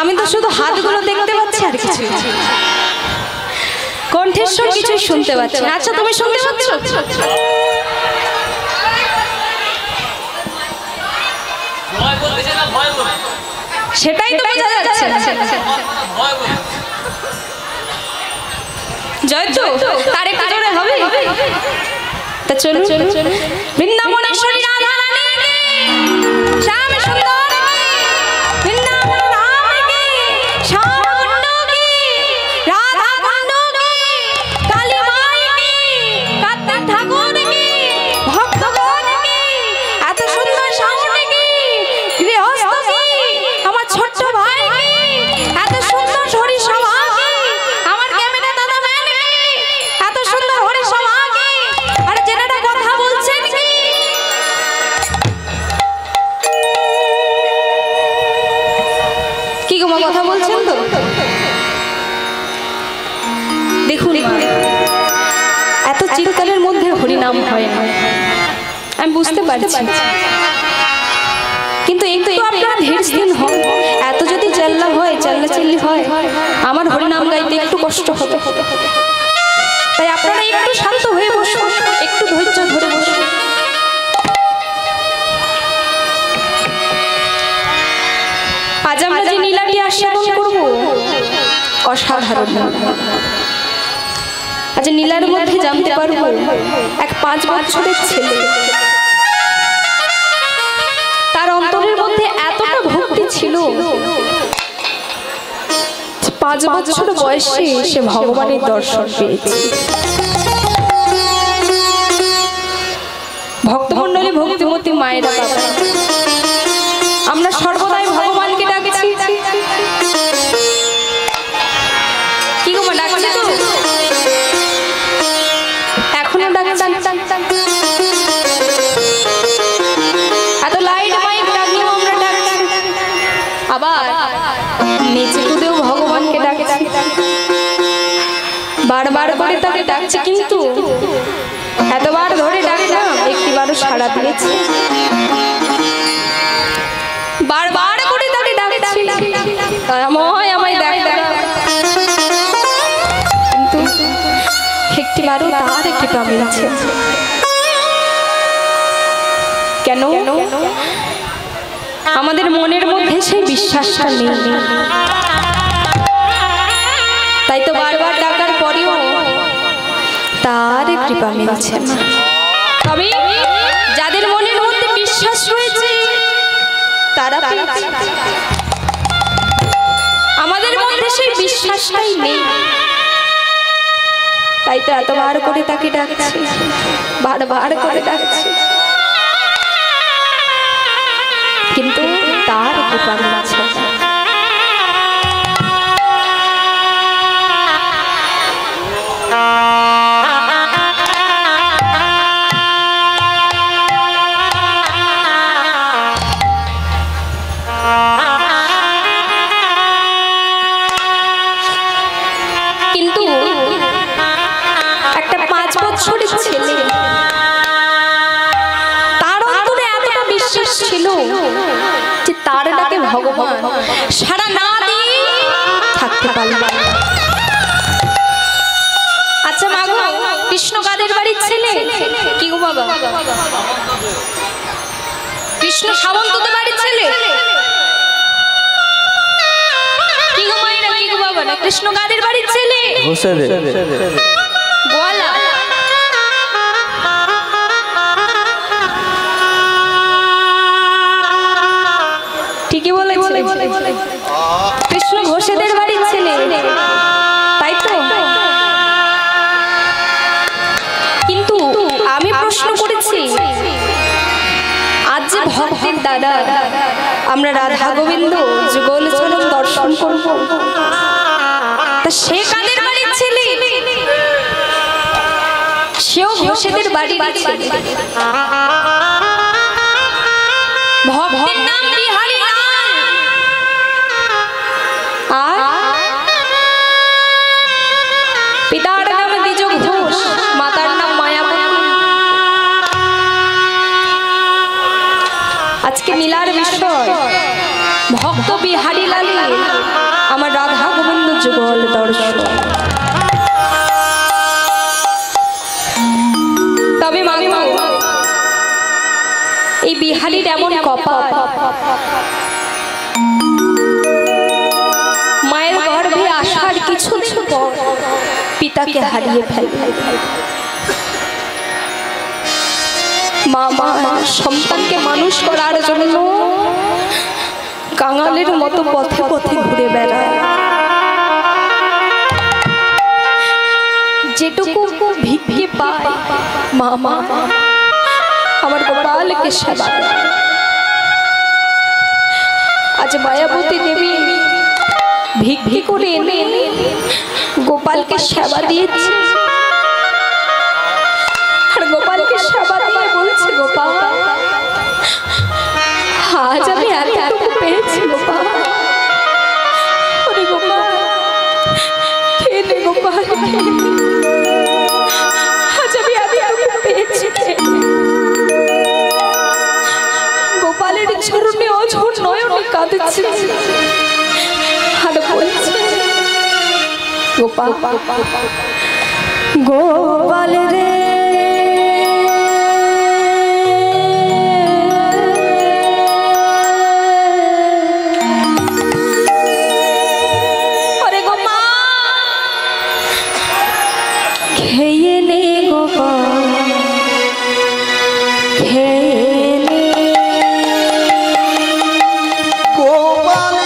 আমি তো শুধু হাতগুলো দেখতে পাচ্ছি আর কিছু, কণ্ঠেশ্বর কিছুই শুনতে পাচ্ছি না। আচ্ছা তুমি শুনতে পাচ্ছ? সেটাই তো বোঝা যাচ্ছে। জয় তো তার একটু জোরে হবে। তা চলো বৃন্দাবনেশ্বরী রাধা রানী কি, শ্যাম সুন্দর কি, বৃন্দাবন ধাম কি, শ্যামকুণ্ড কি, রাধা কুণ্ড কি, কালী মাই কি, কার্তিক ঠাকুর কি, ভক্তগণ কি, এত সুন্দর সামনে কি, গৃহস্থ কি, আমার ছোট্ট ভাই কি, এত সুন্দর হরি সভা কি, আমার ক্যামেরা দাদা ম্যান কি, এত সুন্দর হরি সভা কি, আর যেটা কথা বলছেন কি, কি গো মা কথা বলছেন তো? দেখুন এত চিৎকারের মধ্যে হরিনাম হয় না, আমি বুঝতে পারছি, কিন্তু একটু আপনারা ধীরস্থির হন। এত যদি চেল্লা হয়, চেল্লাচিল্লি হয়, আমার হরিনাম গাইতে একটু কষ্ট হবে। তাই আপনারা একটু শান্ত হয়ে বসুন, একটু ধৈর্য ধরে বসুন। আজ আমরা যে নীলাটি আস্বাদন করব অসাধারণ। আজ নীলার মধ্যে জানতে পারবো এক 5 বছরের ছেলে, তার অন্তরের মধ্যে এতটা ভক্তি ছিল, 5 বছর বয়সে সে ভগবানের দর্শন পেয়েছে। ভক্তমণ্ডলী, ভক্তিমতী মায়েরা, আমরা সর্বদাই ভগবানকে ডাকছি। কি গো মা ডাকছি তো? এখনো ডাকছি। এত লাইট মাইক ডাকলেও আমরা ডাকছি, আবার নিচে কুদেও ভগবানকে ডাকছি, বারবার করে তাকে ডাকছি, কিন্তু এতবার ধরে ডাকলাম একটিবারও সাড়া দিয়েছে। বারবার করে তাকে ডাকছি, আমায় দেখ, কিন্তু একটিবারও তার কৃপা মিলছে। কেন? আমাদের মনের মধ্যে সেই বিশ্বাসটা নেই, তাই তো বারবার ডাকার পরেও তার কৃপা মিলছে না। তবে যাদের মনের মধ্যে বিশ্বাস রয়েছে তারা পেয়েছে, আমাদের মধ্যে সেই বিশ্বাসটাই নেই, তাই তো এতবার করে তাকে ডাকছি, বারবার করে ডাকছি, কিন্তু তার কৃপা মিলছে না। কিন্তু একটা 5 বছরের ছেলে, তার অন্তরে এতটা বিশ্বাস ছিল যে তার ডাকে ভগবান সারা না দিয়ে থাকতে পারবে। আচ্ছা মা গো, কৃষ্ণ কাদের বাড়ির ছেলে? কি গো বাবা? কৃষ্ণ সামন্তদের বাড়ির ছেলে? কি গো মায়েরা, কি গো বাবা? না কৃষ্ণ কাদের বাড়ির ছেলে? গোয়ালা। ঠিকই বলেছে, কৃষ্ণ ঘোষেদের বাড়ির ছেলে, তাই তো? কিন্তু আমি প্রশ্ন করেছি, আজ যে ভক্তের দ্বারা আমরা রাধা গোবিন্দ যুগল চরণ দর্শন করব, তা সে কাদের বাড়ির ছেলে? সেও ঘোষেদের বাড়ির ছেলে। ভক্তের নাম বিহারী লাল, আর পিতার নাম দ্বিজ ঘোষ, মাতার নাম মায়াবতী। আজকে মিলার বিষয় ভক্ত বিহারী লালী আমার রাধা গোবিন্দ যুগল দর্শন। তবে মাগো এই বিহারীর এমন কপাল, মায়ের গর্ভে আসার কিছুদিন পর পিতাকে হারিয়ে ফেলে। মা সন্তানকে মানুষ করার জন্য কাঙালের মতো পথে পথে ঘুরে বেড়ায়। যেটুকু ভিক্ষে পায় মা আমার গোপালকে সেবা করে। আজ মায়াবতী দেবী ভিক্ষে করে এনে গোপালকে সেবা দিয়েছে। আর গোপালকে সেবা দিয়ে বলছে, গোপাল আজ আমি এতটুকু পেয়েছি গোপাল। ওরে গোপাল খেয়ে নে গোপাল, আজ আমি এতটুকু পেয়েছি। গোপালের চরণে অঝোর নয়নে কাঁদছে আর বলছে, গোপাল গোপাল রে খেয়ে নে গোপাল খেয়ে নে গোপাল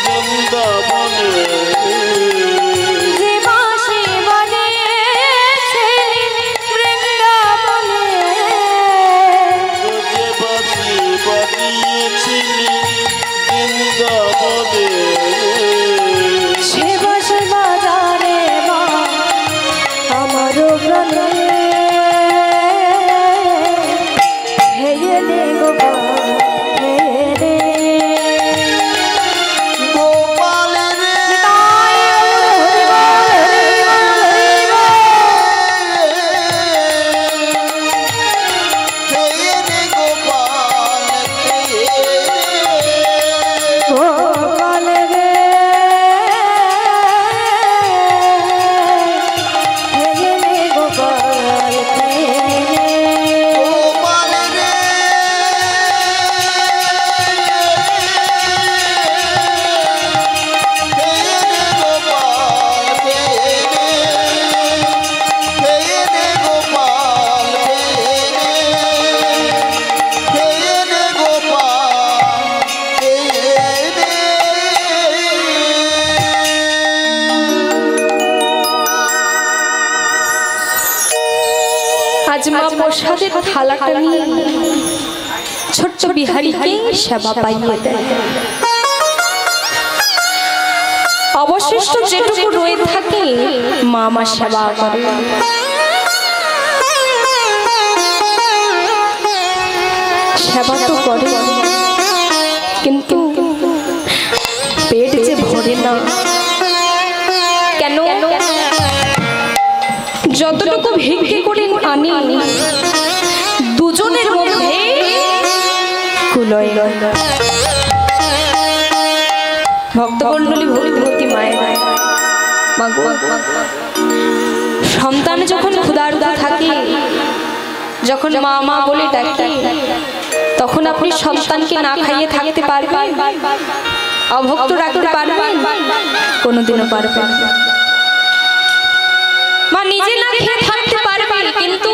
বৃন্দাবনে যে বাঁশি বানিয়েছে বৃন্দাবনে, যে বাঁশি বানিয়েছিলি বৃন্দাবনে, সে বাঁশি বাজারে মা আমারও প্রাণে। হেয়ে রে গোপাল হেয়ে রে, গোপাল রে খেয়ে রে গোপাল খেয়ে গোপাল রে হেয়ে রে গোপাল হেয়ে রে। গোপাল রে খেয়ে রে গোপাল খেয়ে রে গোপাল খেয়ে রে গোপাল আজ মা প্রসাদের থালাটা নিয়ে ছোট্ট বিহারীকে সেবা পাইয়ে দেয়। অবশিষ্ট যেটুকু রয়ে থাকে মা আমার সেবা করে। সেবা তো করে কিন্তু পেট যে ভরে না কেন? যতটুকু ভিক্ষে করে আনি দুজনের মধ্যে কুলোয় না। ভক্তমণ্ডলী ভক্তি মায়ের সন্তান যখন ক্ষুধার্ত থাকে, যখন মা মা বলে ডাকে, তখন আপনি সন্তানকে না খাইয়ে থাকতে পারবেন? অভক্ত রাখতে পারবেন? কোনোদিনও পারবেন না। মা নিজে না খেয়ে থাকতে পারবে কিন্তু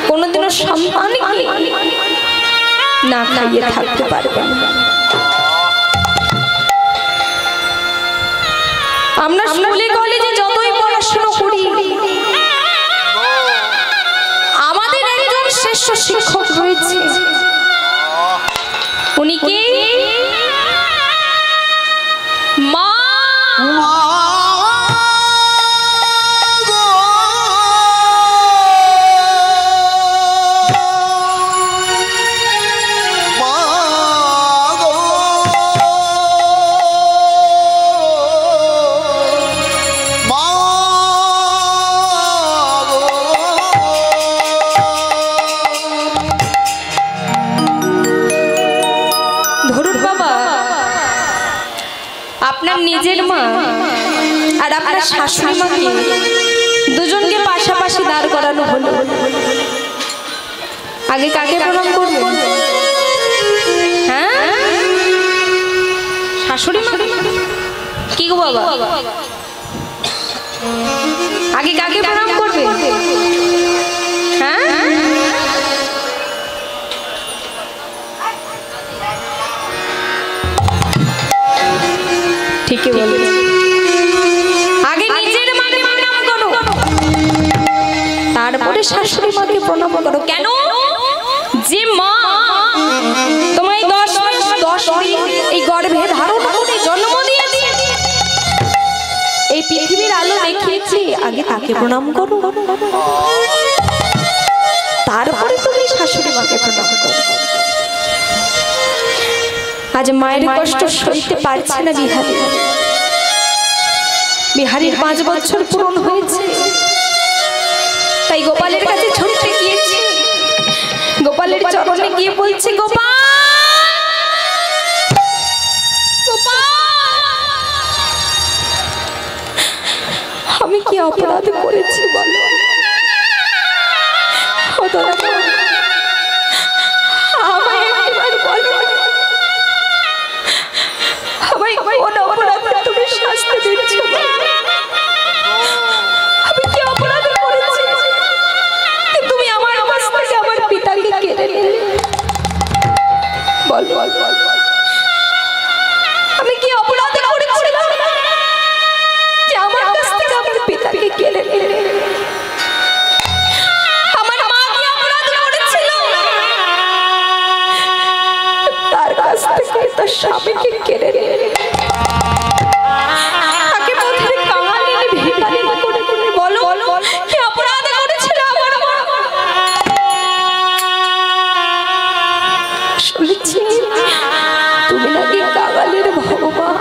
কোনোদিনও সন্তানকে না খাইয়ে থাকতে পারবে না। আমরা স্কুলে কলেজে যতই পড়াশোনা করি, আমাদের একজন শ্রেষ্ঠ শিক্ষক রয়েছে। উনি কি? মা। আপনার নিজের মা আর আপনার শাশুড়ি মাকে দুজনকে পাশাপাশি দাঁড় করানো হলো। আগে কাকে প্রণাম করবেন? হ্যাঁ, শাশুড়ি মা। কি গো বাবা, আগে কাকে প্রণাম করবে? হ্যাঁ, ঠিকই বলে। আগে নিজের মাকে প্রণাম করো, তারপরে শাশুড়ি মাকে প্রণাম করো। কেন? যে মা তোমায় 10 মাস 10 দিন এই গর্ভে ধারণ করে জন্ম দিয়েছে, এই পৃথিবীর আলো দেখিয়েছে, আগে তাকে প্রণাম করো, তারপরে তুমি শাশুড়ি মাকে প্রণাম করো। আজ মায়ের কষ্ট সইতে পারছে না বিহারী। বিহারীর 5 বছর পূরণ হয়েছে, তাই গোপালের কাছে ছুটতে গিয়েছে। গোপালের চরণে গিয়ে বলছে, গোপাল গোপাল, আমি কি অপরাধ করেছি বলো? আমায় একবার বলো, আমায় কোন অপরাধে তুমি শাস্তি দিচ্ছ? আমি কি অপরাধ করেছি তুমি আমার কাছ থেকে আমার পিতাকে কেড়ে নিলে? বল বল বল, আমি কি অপরাধ তার স্বামীকে কেড়ে নিয়ে তাকে পথের কাঙালির ভিখারি করে দিলে। বলো কি অপরাধ করেছিল আমার মা? শুনেছি তুমি নাকি কাঙালির ভগবান।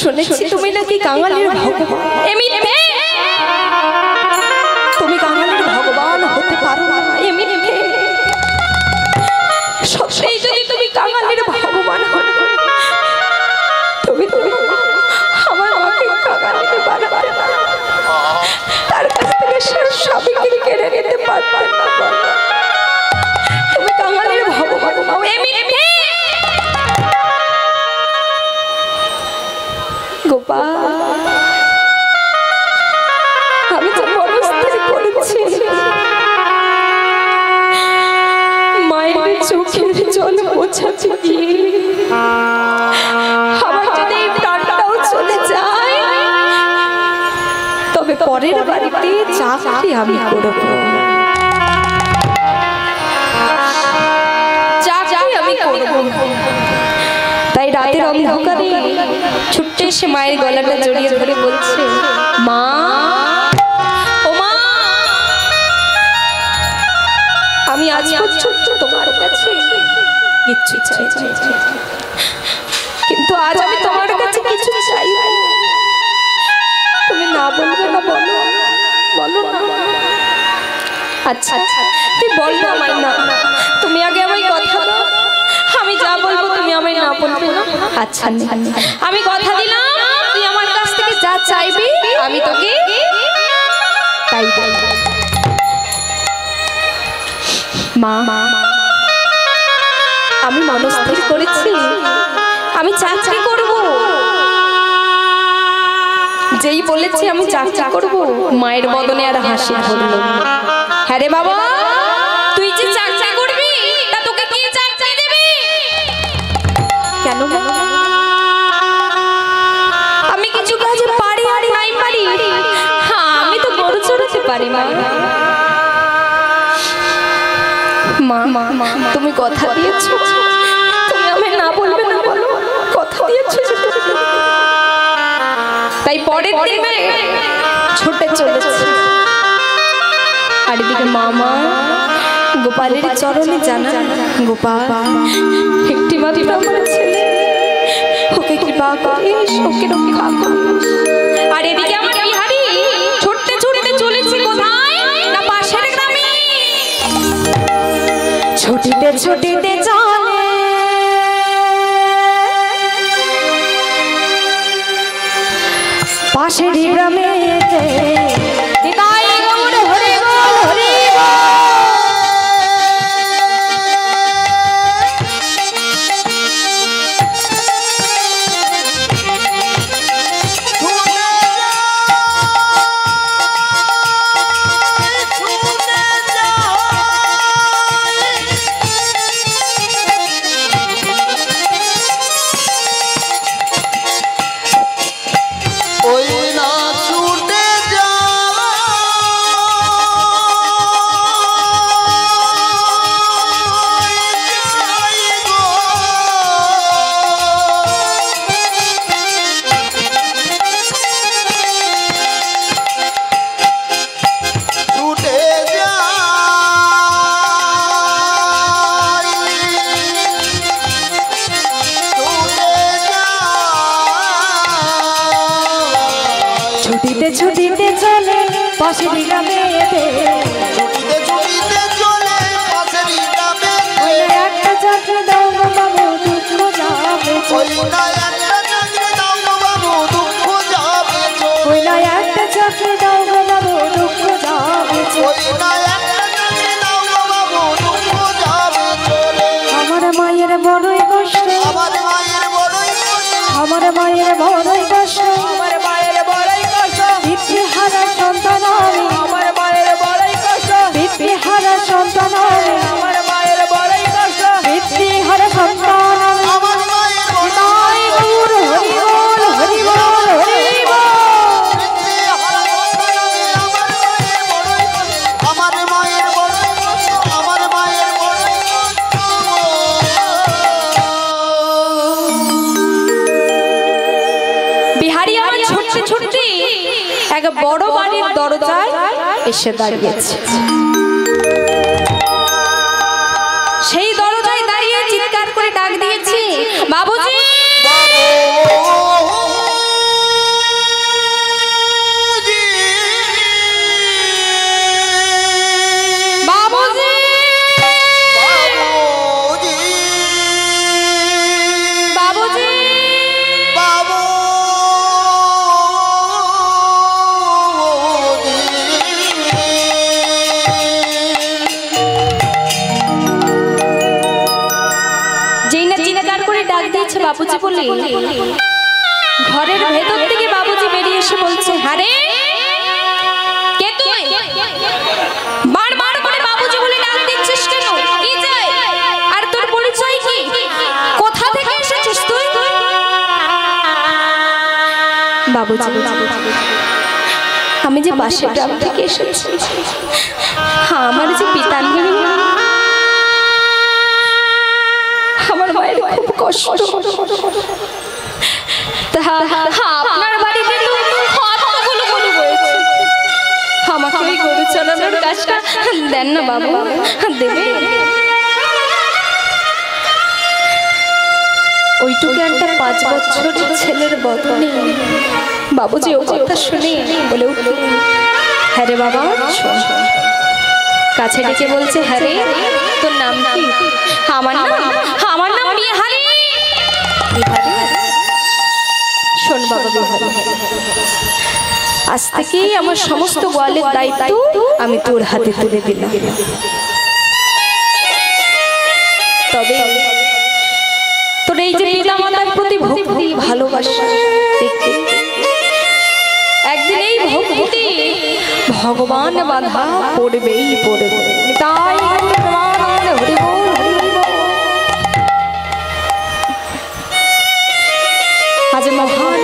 শুনেছি তুমি নাকি কাঙালির ভগবান। এমনিতে তুমি কাঙালির ভগবান হতে পারো না। এমনিতে সত্যিই যদি তুমি কাঙালির ভগবান হও, তুমি আমার মাকে কাঙালিকে বারবার তার কাছ থেকে স্বামীকে কেড়ে নিতে পারতে না। তুমি কাঙালির ভগবান হও। এমনিতে গোপাল, আমি তো মনস্থির করেছি মায়ের চোখের জল মোছাতে গিয়ে আমার যদি এই প্রাণটাও চলে যায়, তবে পরের বাড়িতে চাকরি আমি করব। চাকরি আমি করব। তাই রাতের অন্ধকারে ছুটে এসে মায়ের গলাটা জড়িয়ে ধরে বলছে, মা ও মা, আমি আজ পর্যন্ত তোমার কাছে কিচ্ছু চাই, কিন্তু আজ আমি তোমার কাছে কিছু চাই। তুমি না বলবে না? বলো বলো না। আচ্ছা আচ্ছা তুই বল না আমায় না, তুমি আগে আমায় কথা দাও, আমি যা বলবো তুমি আমায় না বলবে না। আচ্ছা আমি কথা দিলাম, তুই আমার কাছ থেকে যা চাইবি আমি তোকে তাই দেব। মা, আমি মনস্থির করেছি আমি চাকরি করব। যেই বলেছি আমি চাকরি করব, মায়ের বদনে আর হাসি ধরল। হ্যাঁ রে বাবা, তুই যে চাকরি করবি তা তোকে কি চাকরি দেবে? কেন আমি কিছু কাজ পারি আর নাই পারি? হ্যাঁ, আমি তো গরু চড়াতে পারি। মা, তুমি কথা দিয়েছো, তুমি আমায় না বলবে না? বলো, কথা দিয়েছো। তাই পরের দিনে ছুটে চলেছে। আর এদিকে মামা গোপালের চরণে জানা, গোপাল একটি মাত্র আমার ছেলে, ওকে কৃপা করিস, ওকে রক্ষা করিস। আর এদিকে আমার বিহারী ছুটতে ছুটতে চলেছে কোথায় না পাশের গ্রামে। ছুটিতে ছুটিতে চলে পাশের গ্রামে। ছুটিতে ছুটিতে চলে পাশের গ্রামে, ছুটিতে ছুটিতে চলে পাশের গ্রামে। একটা চাকরি দাও গো বাবু, দুঃখ যাবে। ওই না একটা চাকরি দাও গো বাবু, দুঃখ যাবে। ওই না একটা চাকরি দাও গো বাবু, দুঃখ বড়ই কষ্ট আমার মায়ের বড়ই কষ্ট পিতৃহারা সন্তান আমি আমার মায়ের বড়ই কষ্ট পিতৃহারা সন্তান আমি আমার মায়ের বড়ই কষ্ট পিতৃহারা সন্তান আমি আমার মায়ের বড় তাই গৌর হরি বল হরি বল হরি বল পিতৃহারা সন্তান আমি, আমার মায়ের বড়ই কষ্ট, আমার মায়ের বড়ই কষ্ট। বিহারি আমার ছুটতে ছুটতে এক বড় বাড়ির দরজায় এসে দাঁড়িয়েছে। সেই দরজায় দাঁড়িয়ে চিৎকার করে ডাক দিয়েছে, বাবুজি বাবুজি বাবুজি যেই না চিৎকার করে ডাক দিয়েছে বাবুজি বলে, ঘরের ভেতর থেকে বাবুজি বেরিয়ে এসে বলছে, আরে কে তুই? বারবার করে বাবুজি বলে ডাক দিচ্ছিস কেন? কি চাই? আর তোর পরিচয় কি? কোথা থেকে এসেছিস তুই? বাবুজি, আমি যে পাশের গ্রাম থেকে এসেছি, আমার যে পিতাঙ্গিনী, আমার মায়ের খুব কষ্ট। আপনার বাড়িতে তো কতগুলো গরু রয়েছে, আমাকে ওই গরু চালানোর কাজটা দেন না বাবু, দেবে? ওইটুকু একটা 5 বছরের ছেলের বদলে বাবুজি ও কথা শুনে বলে উঠল, হ্যাঁ রে বাবা শোন। কাছে ডেকে বলছে, হ্যাঁ রে তোর নাম কি? আমার নাম বিহারি। শোন বাবা বিহারি, আজ থেকেই আমার সমস্ত গোয়ালের দায়িত্ব আমি তোর হাতে তুলে দিলাম। তবে তোর এই যে পিতা মাতার প্রতি ভক্তি ভালোবাসা দেখতে, একদিন এই ভক্তি ভগবান বাধা পড়বেই পড়বে। তাই হরি বল হরি বল। আজ মহান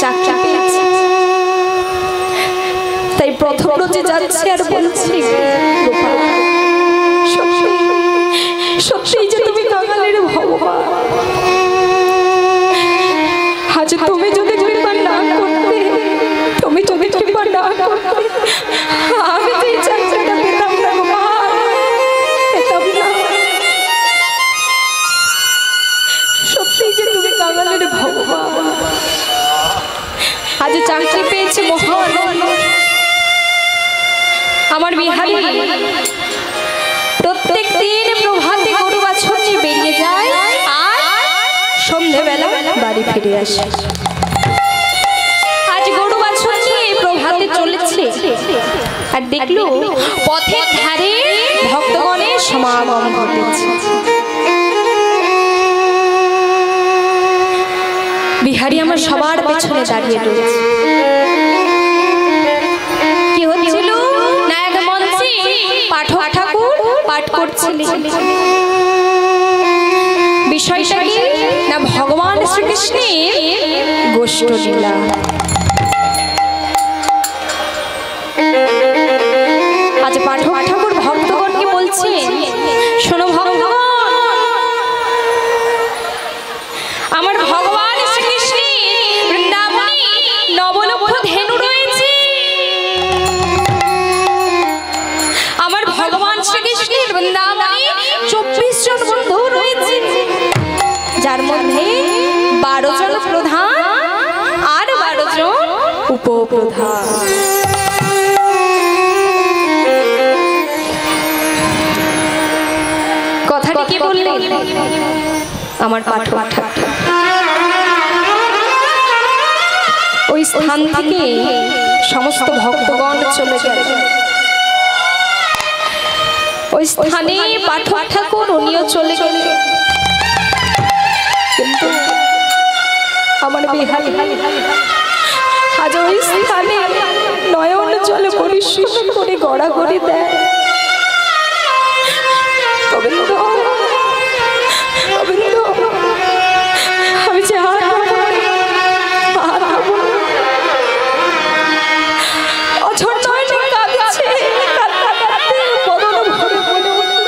চাকরি পেয়েছে, তাই প্রথম রোজে যাচ্ছে আর বলছে, সত্যি সত্যি যে তুমি কাঙালের ভগবান। আজ তুমি যদি কৃপা না করতে, তুমি যদি কৃপা না করতে, আমি তো এই চাকরিটা পেতাম না, পেতাম না। সত্যি যে তুমি কাঙালের ভগবান। আজ চাকরি পেয়েছে মহান আমার বিহারি। প্রত্যেক দিন প্রভাতে গরু বাছুর নিয়ে বেরিয়ে যায় আর সন্ধ্যেবেলা বাড়ি ফিরে আসে। আজ গরু বাছুর নিয়ে প্রভাতে চলেছে আর দেখলো পথের ধারে ভক্তগণের সমাগম ঘটেছে। বিহারি আমার সবার পেছনে দাঁড়িয়ে রয়েছে। কি হচ্ছিল? নায়ক মঞ্চে পাঠক ঠাকুর পাঠ করছিলেন। বিষয়টা কি না, ভগবান শ্রীকৃষ্ণের গোষ্ঠ লীলা। আজ পাঠক ঠাকুর ভক্তগণকে বলছে, শোনো ভক্তগণ, আমার ভগবান শ্রীকৃষ্ণের বৃন্দাবনে নবলক্ষ ধেনু রয়েছে। আমার ভগবান শ্রীকৃষ্ণের বৃন্দাবনে 24 জন বন্ধু রয়েছে, যার মধ্যে 12 জন প্রধান আর 12 জন উপপ্রধান। কথাটি কি বললেন আমার পাঠক ঠাকুর? ওই স্থান থেকে সমস্ত ভক্তগণ চলে গেল। ওই স্থানে পাঠক ঠাকুর উনিও চলে গেলেন। কিন্তু আমার বিহারি আজ ওই স্থানে নয়ন জলে পরিশোধন করে গড়াগড়ি দেয়। গোবিন্দ গোবিন্দ আমি যে অঝর নয়নে কাঁদছে, কাঁদতে কাঁদতে বদন ভরে বলে উঠল,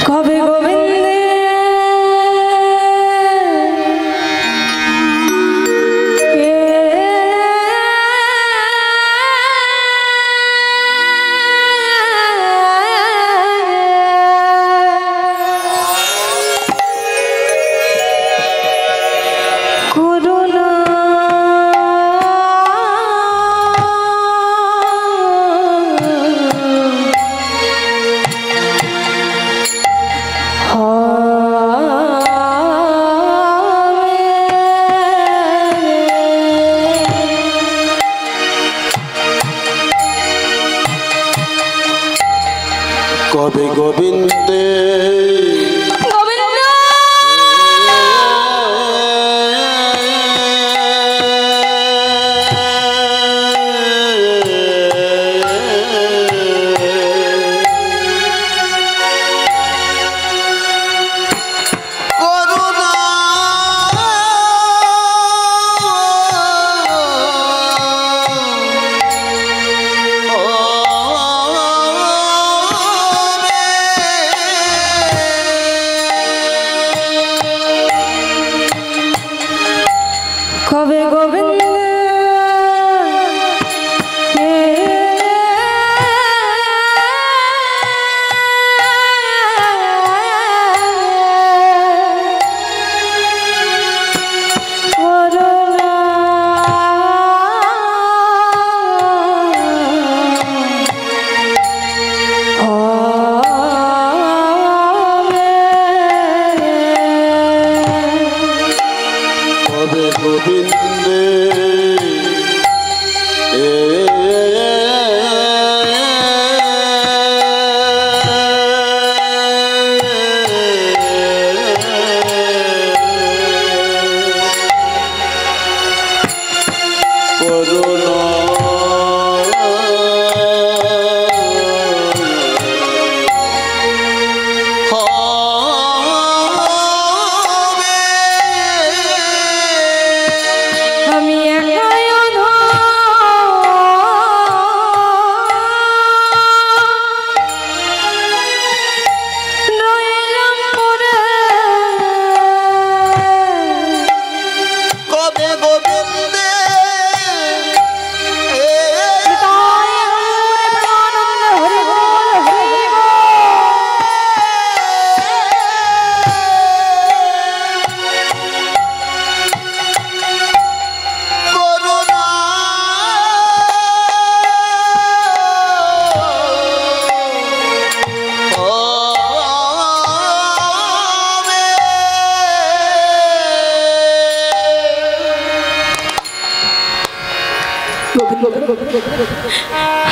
কবে গোবিন্দে কবে গোবিন্দে কবে গোবিন্দ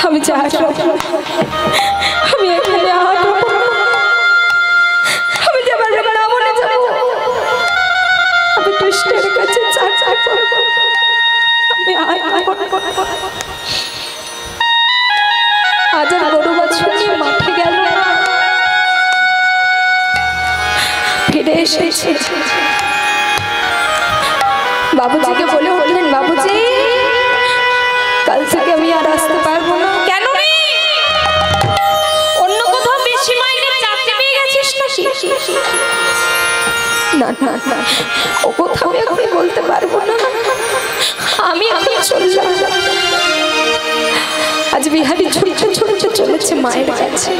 আমি চাই আমি এখানে আমি যাবার ব্রাহ্মণে যাব, আমি কৃষ্ণের কাছে আমি আজ আর গরু বাছুর নিয়ে মাঠে গেল, ফিরে এসেছে। বাবুজিকে বলে উঠলেন, বাবুজি কাল থেকে আমি আর আসতে পারবো না। কেন রে, অন্য কোথাও বেশি মাইনে চাকরি পেয়ে গেছিস নাকি? না না না, ও কোথাও এখন বলতে পারবো না, আমি এখন চললাম। আজ বিহারি ছুটতে ছুটতে চলেছে মায়ের কাছে,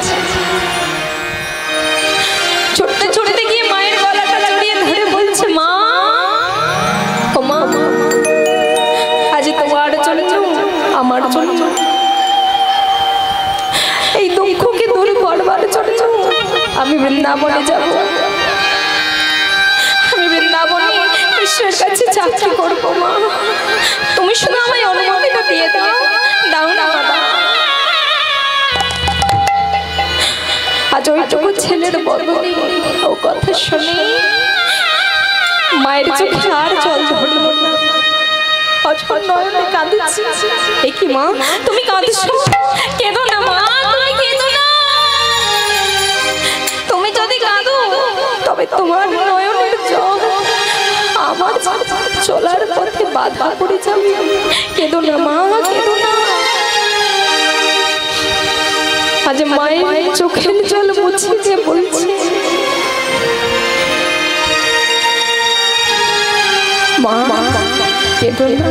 ছুটতে ছুটতে গিয়ে মায়ের গলাটা জড়িয়ে ধরে বলছে, মা ও মা, আজ তোমার চলে আমার জন্য এই দুঃখকে দূর করবার জন্য আমি বৃন্দাবনে যাব, আমি বৃন্দাবনে কৃষ্ণের কাছে চাকরি করবো। মা তুমি শুধু আমায় অনুমতিটা দিয়ে দাও, দাও না বাবা। আজ ওইটুকু ছেলের বদলে ও কথা শুনে মায়ের চোখে আর জল ধরল না। অঝর নয়নে কাঁদছি। এ কি মা, তুমি কাঁদছো? কেঁদো না মা, তুমি কেঁদো না। তুমি যদি কাঁদো তবে তোমার নয়নের জল আমার চলার পথে বাধা পড়ে যাবে। কেঁদো না মা, কেঁদো না। আজ মায়ের চোখের জল মুছে যে বলছে, মা কেঁদো না।